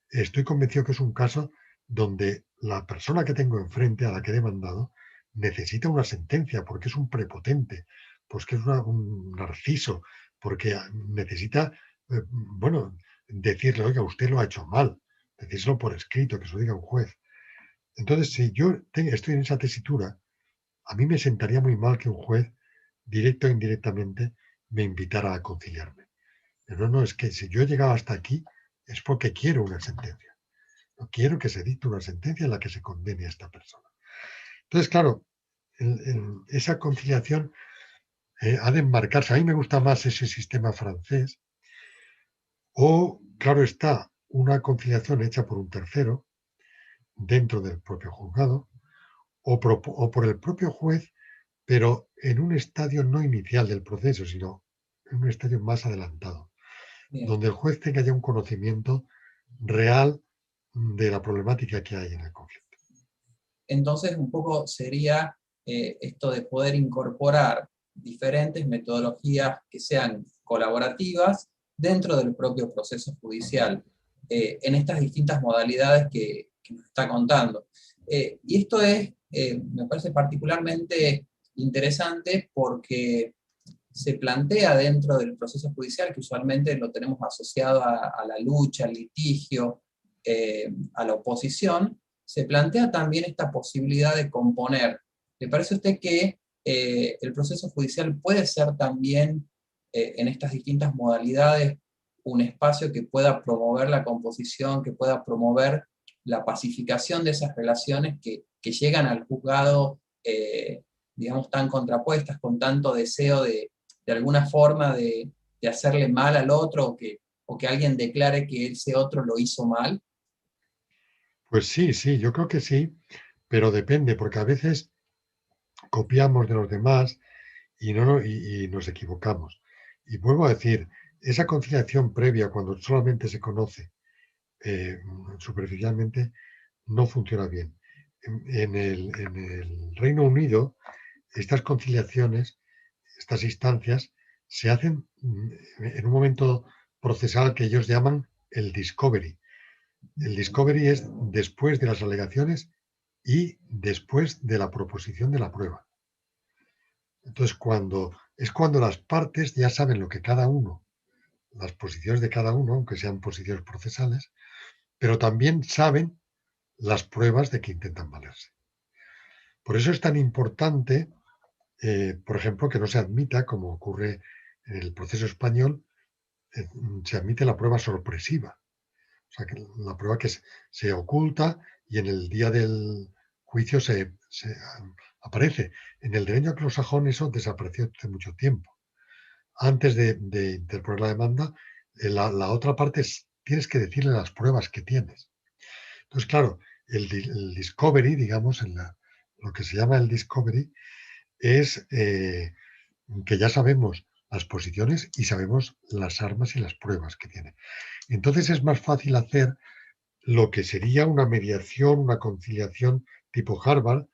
estoy convencido que es un caso donde la persona que tengo enfrente, a la que he demandado, necesita una sentencia porque es un prepotente, pues que es un narciso, porque necesita, bueno, decirle, oiga, usted lo ha hecho mal, decírselo por escrito, que se lo diga un juez. Entonces, si yo estoy en esa tesitura, a mí me sentaría muy mal que un juez, directo o indirectamente, me invitara a conciliarme. Pero no, es que si yo he llegado hasta aquí es porque quiero una sentencia. No quiero que se dicte una sentencia en la que se condene a esta persona. Entonces, claro, esa conciliación ha de enmarcarse. A mí me gusta más ese sistema francés. O, claro está, una conciliación hecha por un tercero dentro del propio juzgado o por el propio juez, pero en un estadio no inicial del proceso, sino en un estadio más adelantado, Bien. donde el juez tenga ya un conocimiento real de la problemática que hay en el conflicto. Entonces, un poco sería esto de poder incorporar diferentes metodologías que sean colaborativas dentro del propio proceso judicial, en estas distintas modalidades que nos está contando. Y esto me parece particularmente interesante porque se plantea dentro del proceso judicial, que usualmente lo tenemos asociado a la lucha, al litigio, a la oposición, se plantea también esta posibilidad de componer. ¿Le parece a usted que el proceso judicial puede ser también, en estas distintas modalidades, un espacio que pueda promover la composición, que pueda promover la pacificación de esas relaciones que llegan al juzgado, digamos, tan contrapuestas, con tanto deseo de alguna forma de hacerle mal al otro, o que alguien declare que ese otro lo hizo mal? Pues sí, sí, yo creo que sí, pero depende, porque a veces copiamos de los demás y nos equivocamos. Y vuelvo a decir, esa conciliación previa, cuando solamente se conoce superficialmente, no funciona bien. En el Reino Unido, estas conciliaciones, estas instancias, se hacen en un momento procesal que ellos llaman el discovery. El discovery es después de las alegaciones y después de la proposición de la prueba. Entonces, cuando las partes ya saben lo que cada uno, las posiciones de cada uno, aunque sean posiciones procesales, pero también saben las pruebas de que intentan valerse. Por eso es tan importante, por ejemplo, que no se admita, como ocurre en el proceso español, se admite la prueba sorpresiva. O sea, que la prueba que se oculta y en el día del juicio se aparece. En el derecho anglosajón eso desapareció hace mucho tiempo. Antes de interponer la demanda, la otra parte es, tienes que decirle las pruebas que tienes. Entonces, claro, el discovery, digamos, lo que se llama el discovery, es que ya sabemos las posiciones y sabemos las armas y las pruebas que tiene. Entonces es más fácil hacer lo que sería una mediación, una conciliación tipo Harvard,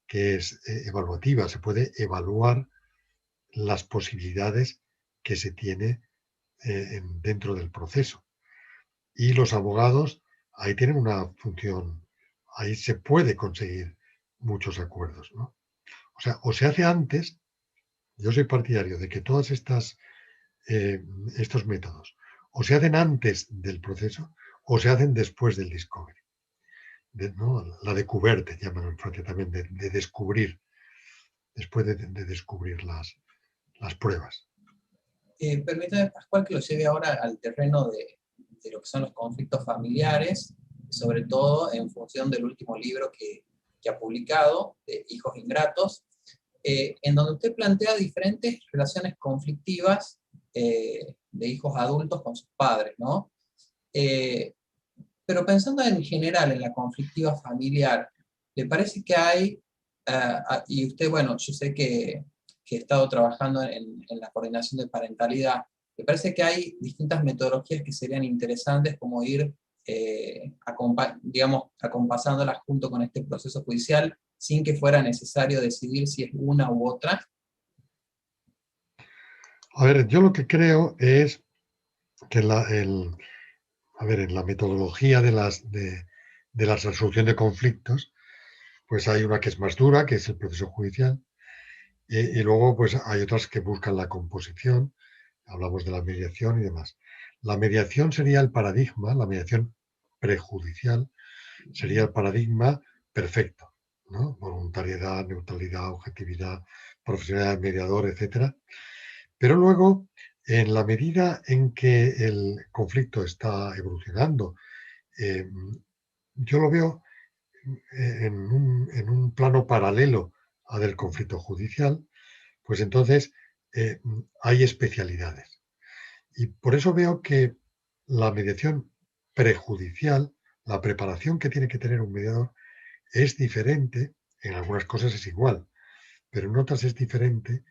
que es evaluativa. Se puede evaluar las posibilidades que se tiene dentro del proceso. Y los abogados ahí tienen una función, ahí se puede conseguir muchos acuerdos, ¿no? O sea, o se hace antes, yo soy partidario de que todas estos métodos o se hacen antes del proceso o se hacen después del discovery. ¿No? La descuberte, llaman en Francia también, de descubrir, después de descubrir las pruebas. Permítame, Pascual, que lo lleve ahora al terreno de lo que son los conflictos familiares, sobre todo en función del último libro que ha publicado, de Hijos Ingratos, en donde usted plantea diferentes relaciones conflictivas de hijos adultos con sus padres, ¿no? Pero pensando en general en la conflictiva familiar, ¿le parece que hay, y usted, bueno, yo sé que he estado trabajando en la coordinación de parentalidad, ¿le parece que hay distintas metodologías que serían interesantes como ir, digamos, acompasándolas junto con este proceso judicial sin que fuera necesario decidir si es una u otra? A ver, yo lo que creo es que a ver, en la metodología de la resolución de conflictos, pues hay una que es más dura, que es el proceso judicial, y luego pues hay otras que buscan la composición, hablamos de la mediación y demás. La mediación sería el paradigma, la mediación prejudicial sería el paradigma perfecto, ¿no? Voluntariedad, neutralidad, objetividad, profesionalidad del mediador, etcétera. Pero luego, en la medida en que el conflicto está evolucionando, eh, yo lo veo en un plano paralelo al del conflicto judicial, pues entonces hay especialidades. Y por eso veo que la mediación prejudicial, la preparación que tiene que tener un mediador, es diferente, en algunas cosas es igual, pero en otras es diferente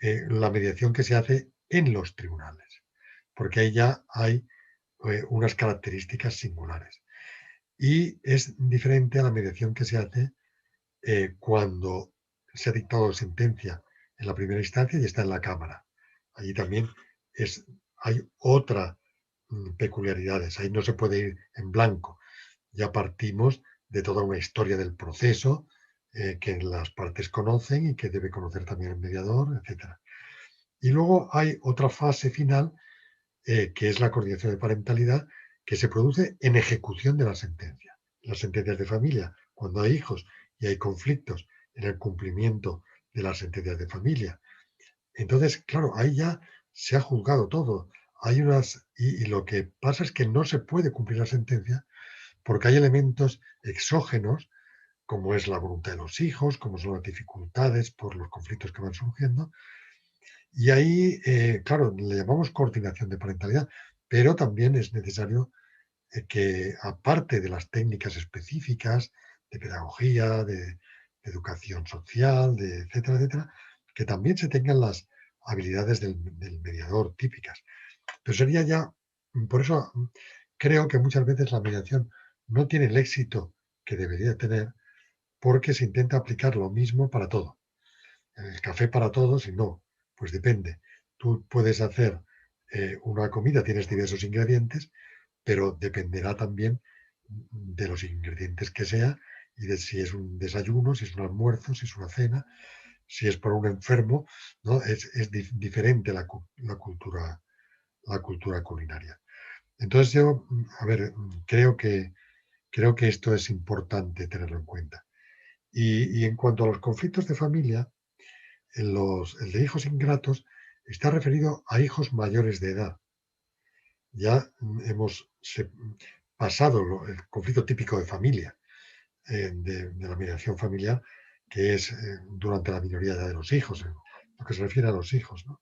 la mediación que se hace en los tribunales, porque ahí ya hay unas características singulares. Y es diferente a la mediación que se hace cuando se ha dictado sentencia en la primera instancia y está en la Cámara. Allí también hay otra peculiaridades. Ahí no se puede ir en blanco. Ya partimos de toda una historia del proceso que las partes conocen y que debe conocer también el mediador, etcétera. Y luego hay otra fase final que es la coordinación de parentalidad que se produce en ejecución de la sentencia. Las sentencias de familia, cuando hay hijos y hay conflictos en el cumplimiento de las sentencias de familia. Entonces, claro, ahí ya se ha juzgado todo. Hay y lo que pasa es que no se puede cumplir la sentencia porque hay elementos exógenos, como es la voluntad de los hijos, como son las dificultades por los conflictos que van surgiendo. Y ahí, claro, le llamamos coordinación de parentalidad, pero también es necesario que, aparte de las técnicas específicas de pedagogía, de educación social, de etcétera, etcétera, que también se tengan las habilidades del mediador típicas. Pero sería ya, por eso creo que muchas veces la mediación no tiene el éxito que debería tener porque se intenta aplicar lo mismo para todo. El café para todos y no, pues depende. Tú puedes hacer una comida, tienes diversos ingredientes, pero dependerá también de los ingredientes que sea y de si es un desayuno, si es un almuerzo, si es una cena, si es para un enfermo, ¿no? Es diferente la cultura culinaria. Entonces yo, a ver, creo que esto es importante tenerlo en cuenta. Y en cuanto a los conflictos de familia, el de hijos ingratos está referido a hijos mayores de edad. Ya hemos pasado el conflicto típico de familia, de la mediación familiar, que es durante la minoría de los hijos, en lo que se refiere a los hijos, ¿no?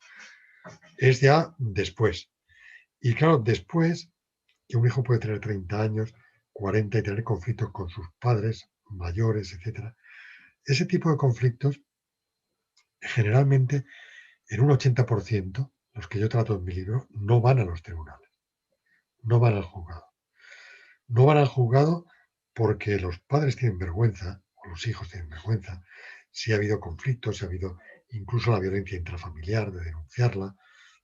Es ya después. Y claro, después que un hijo puede tener 30 años, 40 y tener conflictos con sus padres mayores, etcétera. Ese tipo de conflictos, generalmente, en un 80%, los que yo trato en mi libro, no van a los tribunales, no van al juzgado. No van al juzgado porque los padres tienen vergüenza, o los hijos tienen vergüenza, si ha habido conflictos, si ha habido incluso la violencia intrafamiliar, de denunciarla,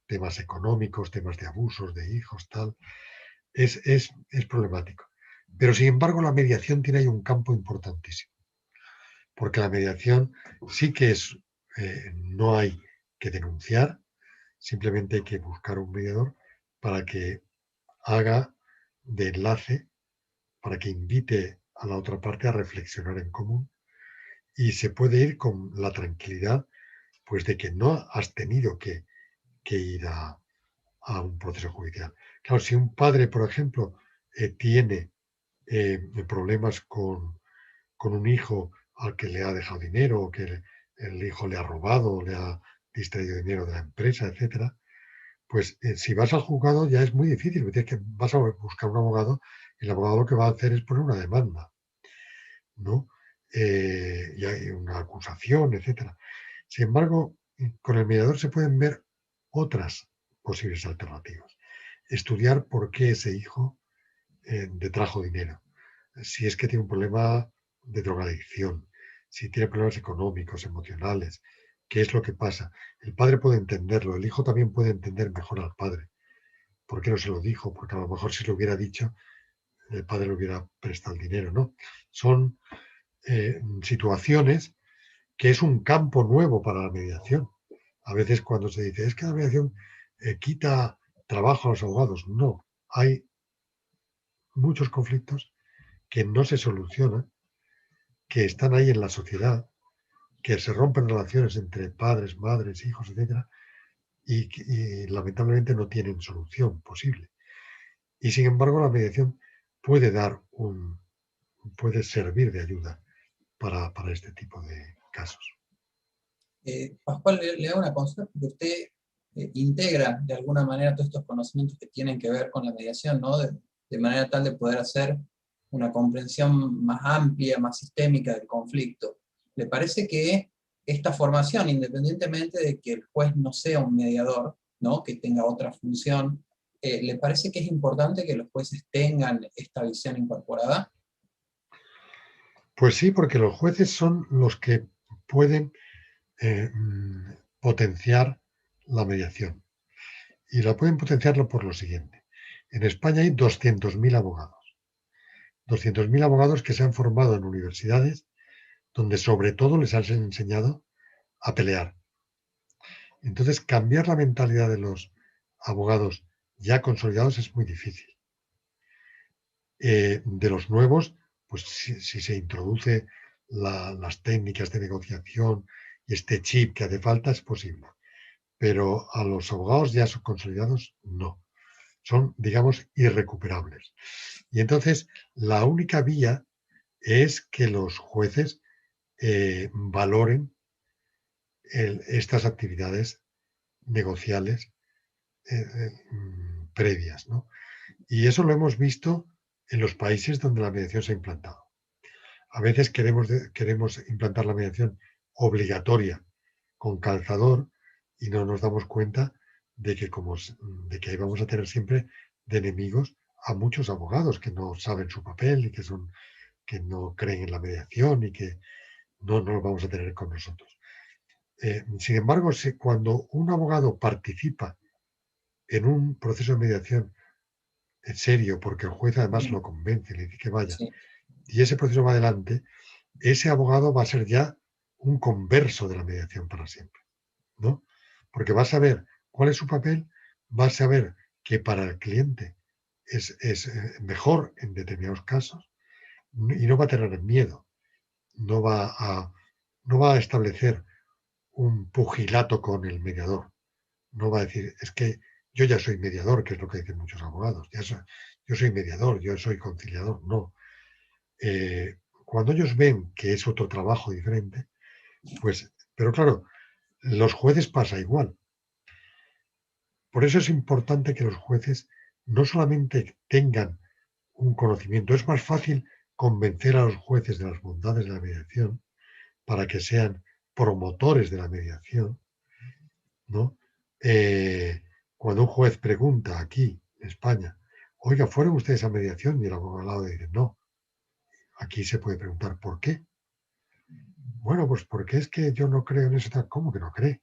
temas económicos, temas de abusos de hijos, tal, es problemático. Pero sin embargo, la mediación tiene ahí un campo importantísimo, porque la mediación sí que es, no hay que denunciar, simplemente hay que buscar un mediador para que haga de enlace, para que invite a la otra parte a reflexionar en común y se puede ir con la tranquilidad pues de que no has tenido que ir a un proceso judicial. Claro, si un padre, por ejemplo, tiene problemas con un hijo al que le ha dejado dinero o que el hijo le ha robado o le ha distraído dinero de la empresa, etcétera, pues si vas al juzgado ya es muy difícil, porque vas a buscar un abogado y el abogado lo que va a hacer es poner una demanda, ¿no? Y hay una acusación, etcétera. Sin embargo, con el mediador se pueden ver otras posibles alternativas. Estudiar por qué ese hijo le trajo dinero. Si es que tiene un problema de drogadicción, si tiene problemas económicos, emocionales, qué es lo que pasa. El padre puede entenderlo, el hijo también puede entender mejor al padre. ¿Por qué no se lo dijo? Porque a lo mejor si lo hubiera dicho, el padre le hubiera prestado el dinero, ¿no? Son situaciones que es un campo nuevo para la mediación. A veces cuando se dice, es que la mediación quita trabajo a los abogados. No, hay muchos conflictos que no se solucionan, que están ahí en la sociedad, que se rompen relaciones entre padres, madres, hijos, etcétera, y lamentablemente no tienen solución posible. Y sin embargo, la mediación puede puede servir de ayuda para este tipo de casos. Pascual, le hago una consulta porque usted integra de alguna manera todos estos conocimientos que tienen que ver con la mediación, ¿no? De manera tal de poder hacer una comprensión más amplia, más sistémica del conflicto. ¿Le parece que esta formación, independientemente de que el juez no sea un mediador, ¿no? Que tenga otra función, ¿le parece que es importante que los jueces tengan esta visión incorporada? Pues sí, porque los jueces son los que pueden eh, mm, potenciar la mediación. Y la pueden potenciarlo por lo siguiente. En España hay 200.000 abogados. 200.000 abogados que se han formado en universidades donde sobre todo les han enseñado a pelear. Entonces, cambiar la mentalidad de los abogados ya consolidados es muy difícil. De los nuevos, pues si se introduce las técnicas de negociación y este chip que hace falta, es posible. Pero a los abogados ya son consolidados, no. Son, digamos, irrecuperables. Y entonces, la única vía es que los jueces valoren estas actividades negociales previas, ¿no? Y eso lo hemos visto en los países donde la mediación se ha implantado. A veces queremos implantar la mediación obligatoria con calzador y no nos damos cuenta de que, de que vamos a tener siempre de enemigos a muchos abogados que no saben su papel y que no creen en la mediación y que no lo vamos a tener con nosotros. Sin embargo, cuando un abogado participa en un proceso de mediación en serio, porque el juez además lo convence, le dice que vaya, Sí. y ese proceso va adelante, ese abogado va a ser ya un converso de la mediación para siempre, ¿no? Porque va a saber cuál es su papel, va a saber que para el cliente es mejor en determinados casos y no va a tener miedo, no va a, no va a establecer un pugilato con el mediador, no va a decir, es que yo ya soy mediador, que es lo que dicen muchos abogados, yo soy mediador, yo soy conciliador, no. Cuando ellos ven que es otro trabajo diferente, Pues, pero claro, los jueces pasa igual. Por eso es importante que los jueces no solamente tengan un conocimiento, es más fácil convencer a los jueces de las bondades de la mediación para que sean promotores de la mediación, ¿no? Cuando un juez pregunta aquí, en España, oiga, ¿fueron ustedes a mediación? Y el abogado dice, no. Aquí se puede preguntar, ¿por qué? Bueno, pues porque es que yo no creo en eso. ¿Cómo que no cree?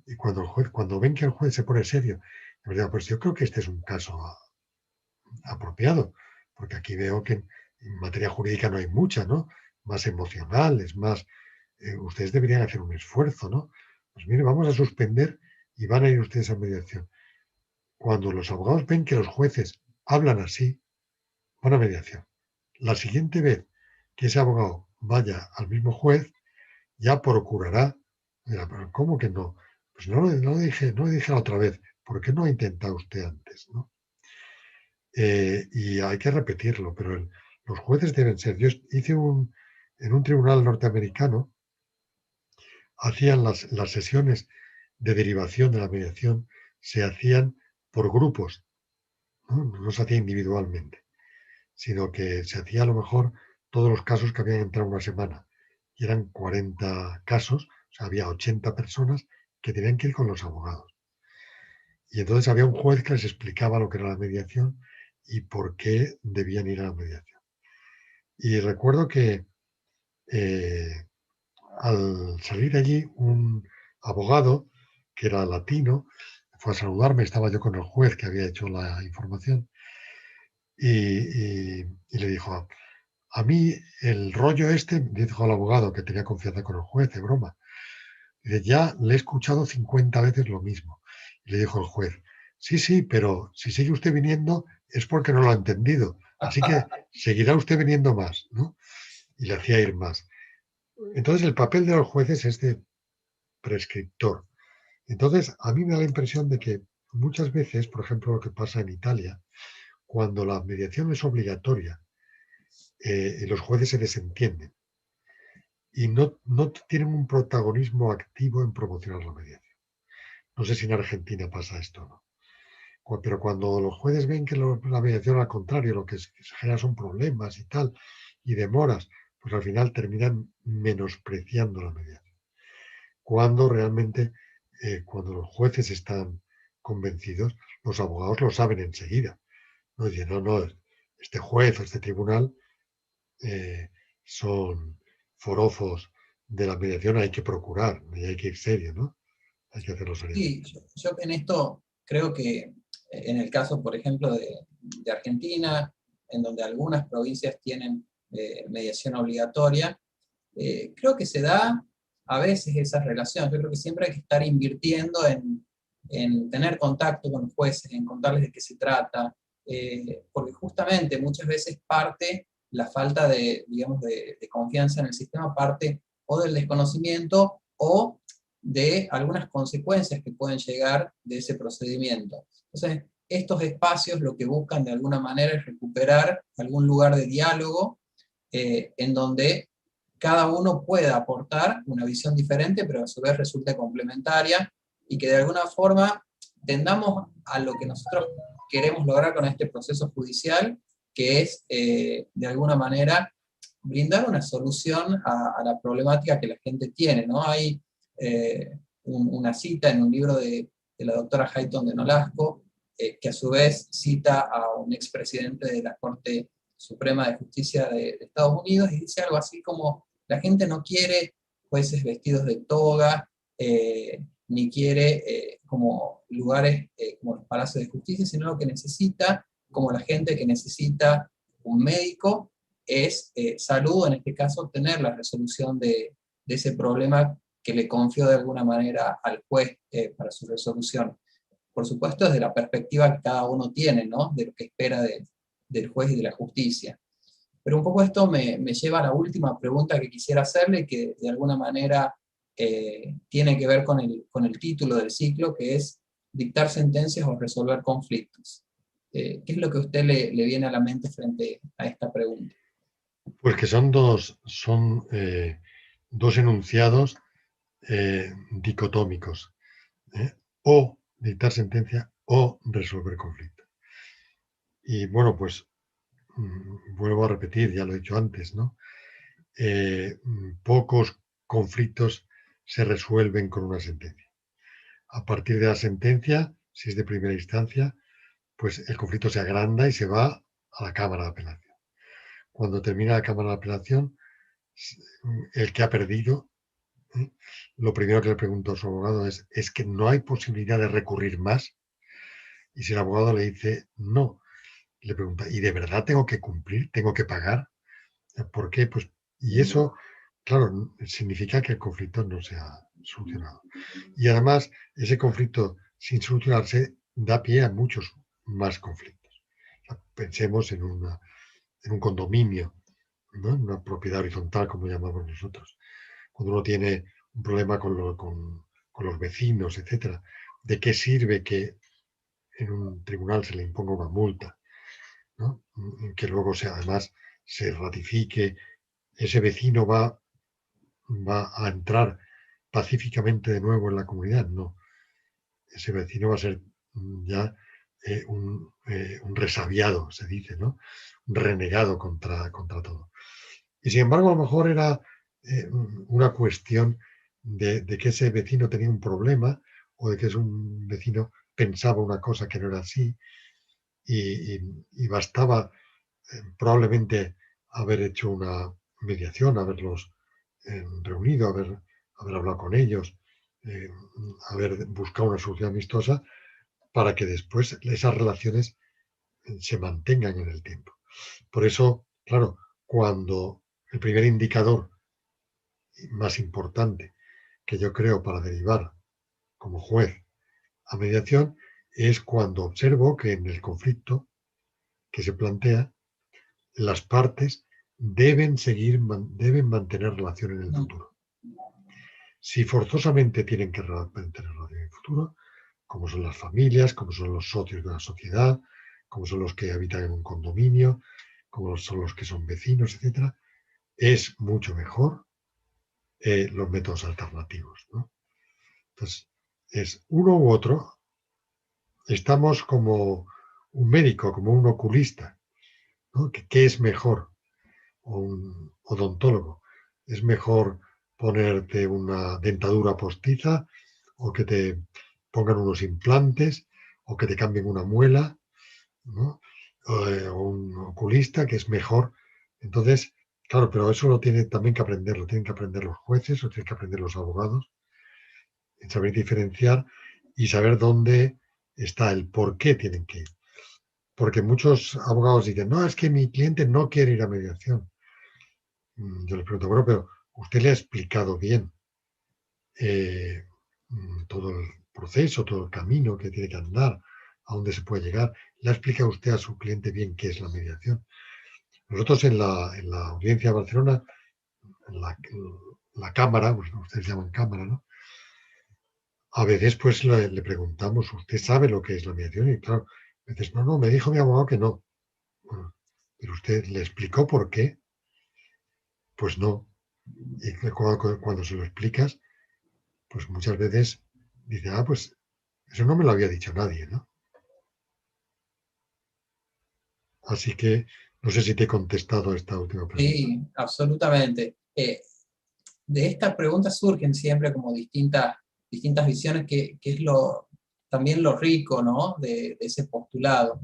Y cuando ven que el juez se pone serio, de verdad, pues yo creo que este es un caso apropiado, porque aquí veo que en materia jurídica no hay mucha, ¿no? Más emocional, es más, ustedes deberían hacer un esfuerzo, ¿no? Pues mire, vamos a suspender y van a ir ustedes a mediación. Cuando los abogados ven que los jueces hablan así, van a mediación. La siguiente vez que ese abogado vaya al mismo juez, ya procurará, mira, pero ¿cómo que no? Pues no lo dije la otra vez, ¿por qué no ha intentado usted antes, no? Y hay que repetirlo, pero los jueces deben ser. Yo hice en un tribunal norteamericano, hacían las sesiones de derivación de la mediación, se hacían por grupos, ¿no? No se hacía individualmente, sino que se hacía a lo mejor todos los casos que habían entrado una semana. Y eran 40 casos, o sea, había 80 personas que tenían que ir con los abogados. Y entonces había un juez que les explicaba lo que era la mediación y por qué debían ir a la mediación. Y recuerdo que eh, al salir de allí, un abogado que era latino fue a saludarme, estaba yo con el juez que había hecho la información y le dijo, a mí el rollo este, dijo el abogado que tenía confianza con el juez, de broma, dice, ya le he escuchado 50 veces lo mismo. Y le dijo el juez, sí, sí, pero si sigue usted viniendo es porque no lo ha entendido, así que seguirá usted viniendo más, ¿no? Y le hacía ir más. Entonces el papel de los jueces es de prescriptor. Entonces a mí me da la impresión de que muchas veces, por ejemplo, lo que pasa en Italia, cuando la mediación es obligatoria y los jueces se desentienden y no tienen un protagonismo activo en promocionar la mediación. No sé si en Argentina pasa esto o no. Pero cuando los jueces ven que la mediación al contrario, lo que se genera son problemas y tal, y demoras, pues al final terminan menospreciando la mediación. Cuando realmente, cuando los jueces están convencidos, los abogados lo saben enseguida. No dicen, no, este juez o este tribunal eh, son forofos de la mediación, hay que procurar, y hay que ir serio, ¿no? Hay que hacerlo Sí, seriamente. yo en esto creo que en el caso, por ejemplo, de Argentina, en donde algunas provincias tienen mediación obligatoria, creo que se da a veces esa relación. Yo creo que siempre hay que estar invirtiendo en tener contacto con los jueces, en contarles de qué se trata, porque justamente muchas veces parte la falta de, digamos, de confianza en el sistema, parte o del desconocimiento o de algunas consecuencias que pueden llegar de ese procedimiento. Entonces, estos espacios lo que buscan de alguna manera es recuperar algún lugar de diálogo en donde cada uno pueda aportar una visión diferente, pero a su vez resulte complementaria, y que de alguna forma tendamos a lo que nosotros queremos lograr con este proceso judicial, que es, de alguna manera, brindar una solución a la problemática que la gente tiene, ¿no? Hay una cita en un libro de la doctora Hayton de Nolasco, que a su vez cita a un expresidente de la Corte Suprema de Justicia de Estados Unidos, y dice algo así como, la gente no quiere jueces vestidos de toga, ni quiere como lugares como los palacios de justicia, sino lo que necesita, como la gente que necesita un médico, es salud, en este caso, obtener la resolución de ese problema que le confió de alguna manera al juez para su resolución. Por supuesto, desde la perspectiva que cada uno tiene, ¿no? De lo que espera del juez y de la justicia. Pero un poco esto me lleva a la última pregunta que quisiera hacerle, que de alguna manera tiene que ver con el título del ciclo, que es dictar sentencias o resolver conflictos. ¿Qué es lo que a usted le viene a la mente frente a esta pregunta? Pues que son dos enunciados dicotómicos, o dictar sentencia o resolver conflicto. Y bueno, pues vuelvo a repetir, ya lo he dicho antes, ¿no? Pocos conflictos se resuelven con una sentencia. A partir de la sentencia, si es de primera instancia, pues el conflicto se agranda y se va a la Cámara de Apelación. Cuando termina la Cámara de Apelación, el que ha perdido, lo primero que le pregunto a su abogado es que no hay posibilidad de recurrir más. Y si el abogado le dice no, le pregunta, ¿y de verdad tengo que cumplir? ¿Tengo que pagar? ¿Por qué? Pues, y eso, claro, significa que el conflicto no se ha solucionado. Y además, ese conflicto sin solucionarse da pie a muchos más conflictos. O sea, pensemos en un condominio, ¿no? En una propiedad horizontal, como llamamos nosotros. Cuando uno tiene un problema con los vecinos, etcétera, ¿de qué sirve que en un tribunal se le imponga una multa, ¿no? Que luego además se ratifique? Ese vecino va a entrar pacíficamente de nuevo en la comunidad. No, ese vecino va a ser ya un resabiado, se dice, ¿no? Un renegado contra todo. Y sin embargo, a lo mejor era una cuestión de que ese vecino tenía un problema o de que un vecino pensaba una cosa que no era así y bastaba probablemente haber hecho una mediación, haberlos reunido, haber hablado con ellos, eh, haber buscado una solución amistosa para que después esas relaciones se mantengan en el tiempo. Por eso, claro, cuando el primer indicador más importante que yo creo para derivar como juez a mediación es cuando observo que en el conflicto que se plantea, las partes deben mantener relación en el futuro. Si forzosamente tienen que mantener relación en el futuro, como son las familias, como son los socios de la sociedad, como son los que habitan en un condominio, como son los que son vecinos, etcétera, es mucho mejor los métodos alternativos, ¿no? Entonces, es uno u otro. Estamos como un médico, como un oculista, ¿no? ¿Qué es mejor? O un odontólogo. ¿Es mejor ponerte una dentadura postiza o que te pongan unos implantes o que te cambien una muela, ¿no? O un oculista, que es mejor? Entonces, claro, pero eso lo tienen también que aprender, lo tienen que aprender los jueces, lo tienen que aprender los abogados, en saber diferenciar y saber dónde está el por qué tienen que ir. Porque muchos abogados dicen, no, es que mi cliente no quiere ir a mediación. Yo les pregunto, bueno, pero usted le ha explicado bien eh, todo el proceso, todo el camino que tiene que andar, a dónde se puede llegar. ¿Le ha explicado usted a su cliente bien qué es la mediación? Nosotros en la audiencia de Barcelona, en la cámara, pues ustedes llaman cámara, ¿no? A veces pues le preguntamos, ¿usted sabe lo que es la mediación? Y claro, a veces, no, me dijo mi abogado que no. Bueno, pero usted le explicó por qué, pues no. Y cuando se lo explicas, pues muchas veces dice, pues eso no me lo había dicho nadie, ¿no? Así que no sé si te he contestado a esta última pregunta. Sí, absolutamente. De esta pregunta surgen siempre como distintas visiones, que es también lo rico, ¿no? de ese postulado.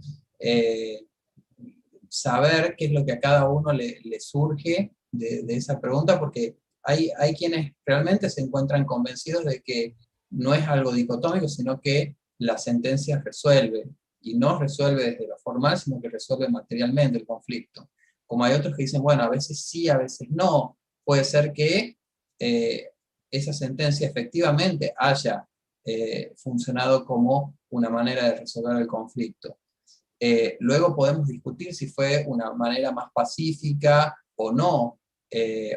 Saber qué es lo que a cada uno le surge de esa pregunta, porque hay quienes realmente se encuentran convencidos de que no es algo dicotómico, sino que la sentencia resuelve, y no resuelve desde lo formal, sino que resuelve materialmente el conflicto. Como hay otros que dicen, bueno, a veces sí, a veces no. Puede ser que esa sentencia efectivamente haya funcionado como una manera de resolver el conflicto. Luego podemos discutir si fue una manera más pacífica o no,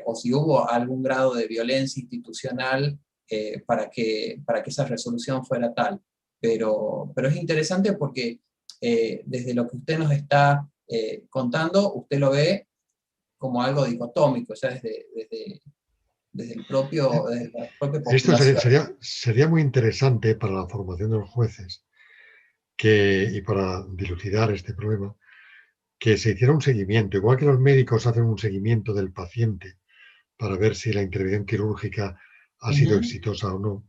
o si hubo algún grado de violencia institucional para que esa resolución fuera tal. Pero es interesante porque desde lo que usted nos está contando, usted lo ve como algo dicotómico, ya desde desde desde la propia Esto población. sería muy interesante para la formación de los jueces y para dilucidar este problema, que se hiciera un seguimiento, igual que los médicos hacen un seguimiento del paciente para ver si la intervención quirúrgica ha sido Ujú. exitosa o no,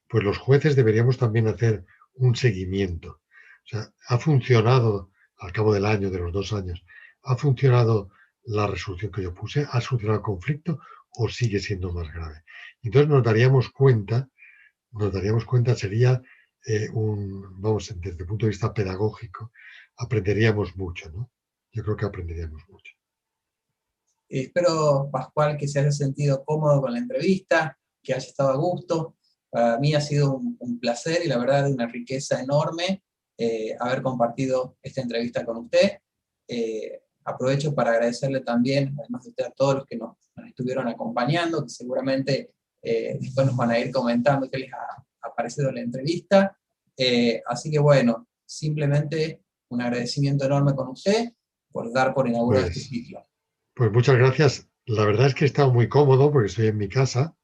pues los jueces deberíamos también hacer un seguimiento. O sea, ¿ha funcionado al cabo del año, de los 2 años, ha funcionado la resolución que yo puse? ¿Ha solucionado el conflicto o sigue siendo más grave? Entonces nos daríamos cuenta, sería vamos, desde el punto de vista pedagógico, aprenderíamos mucho, ¿no? Yo creo que aprenderíamos mucho. Espero, Pascual, que se haya sentido cómodo con la entrevista, que haya estado a gusto. Para mí ha sido un placer y la verdad una riqueza enorme haber compartido esta entrevista con usted. Aprovecho para agradecerle también, además de usted, a todos los que nos estuvieron acompañando, que seguramente después nos van a ir comentando qué les ha parecido la entrevista. Así que bueno, simplemente un agradecimiento enorme con usted por dar por inaugurado este Pues, ciclo. pues muchas gracias. La verdad es que he estado muy cómodo porque estoy en mi casa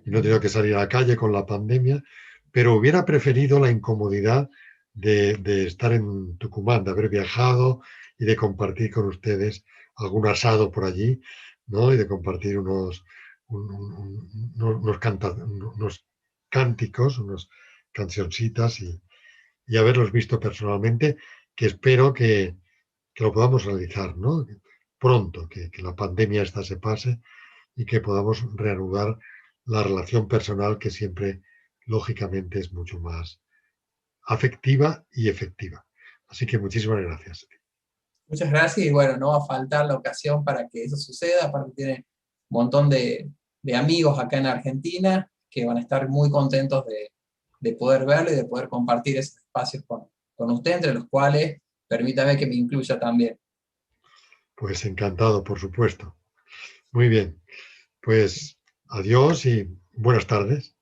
y no he tenido que salir a la calle con la pandemia, pero hubiera preferido la incomodidad de estar en Tucumán, de haber viajado y de compartir con ustedes algún asado por allí, ¿no? Y de compartir unos cánticos, unas cancioncitas y haberlos visto personalmente, que espero que lo podamos realizar, ¿no? Pronto, que la pandemia esta se pase y que podamos reanudar la relación personal que siempre, lógicamente, es mucho más afectiva y efectiva. Así que muchísimas gracias. Muchas gracias y bueno, no va a faltar la ocasión para que eso suceda, aparte tiene un montón de amigos acá en Argentina que van a estar muy contentos de poder verlo y de poder compartir esos espacios con usted, entre los cuales permítame que me incluya también. Pues encantado, por supuesto. Muy bien, pues adiós y buenas tardes.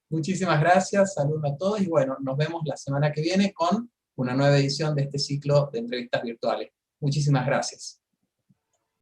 Muchísimas gracias, saludos a todos y bueno, nos vemos la semana que viene con una nueva edición de este ciclo de entrevistas virtuales. Muchísimas gracias.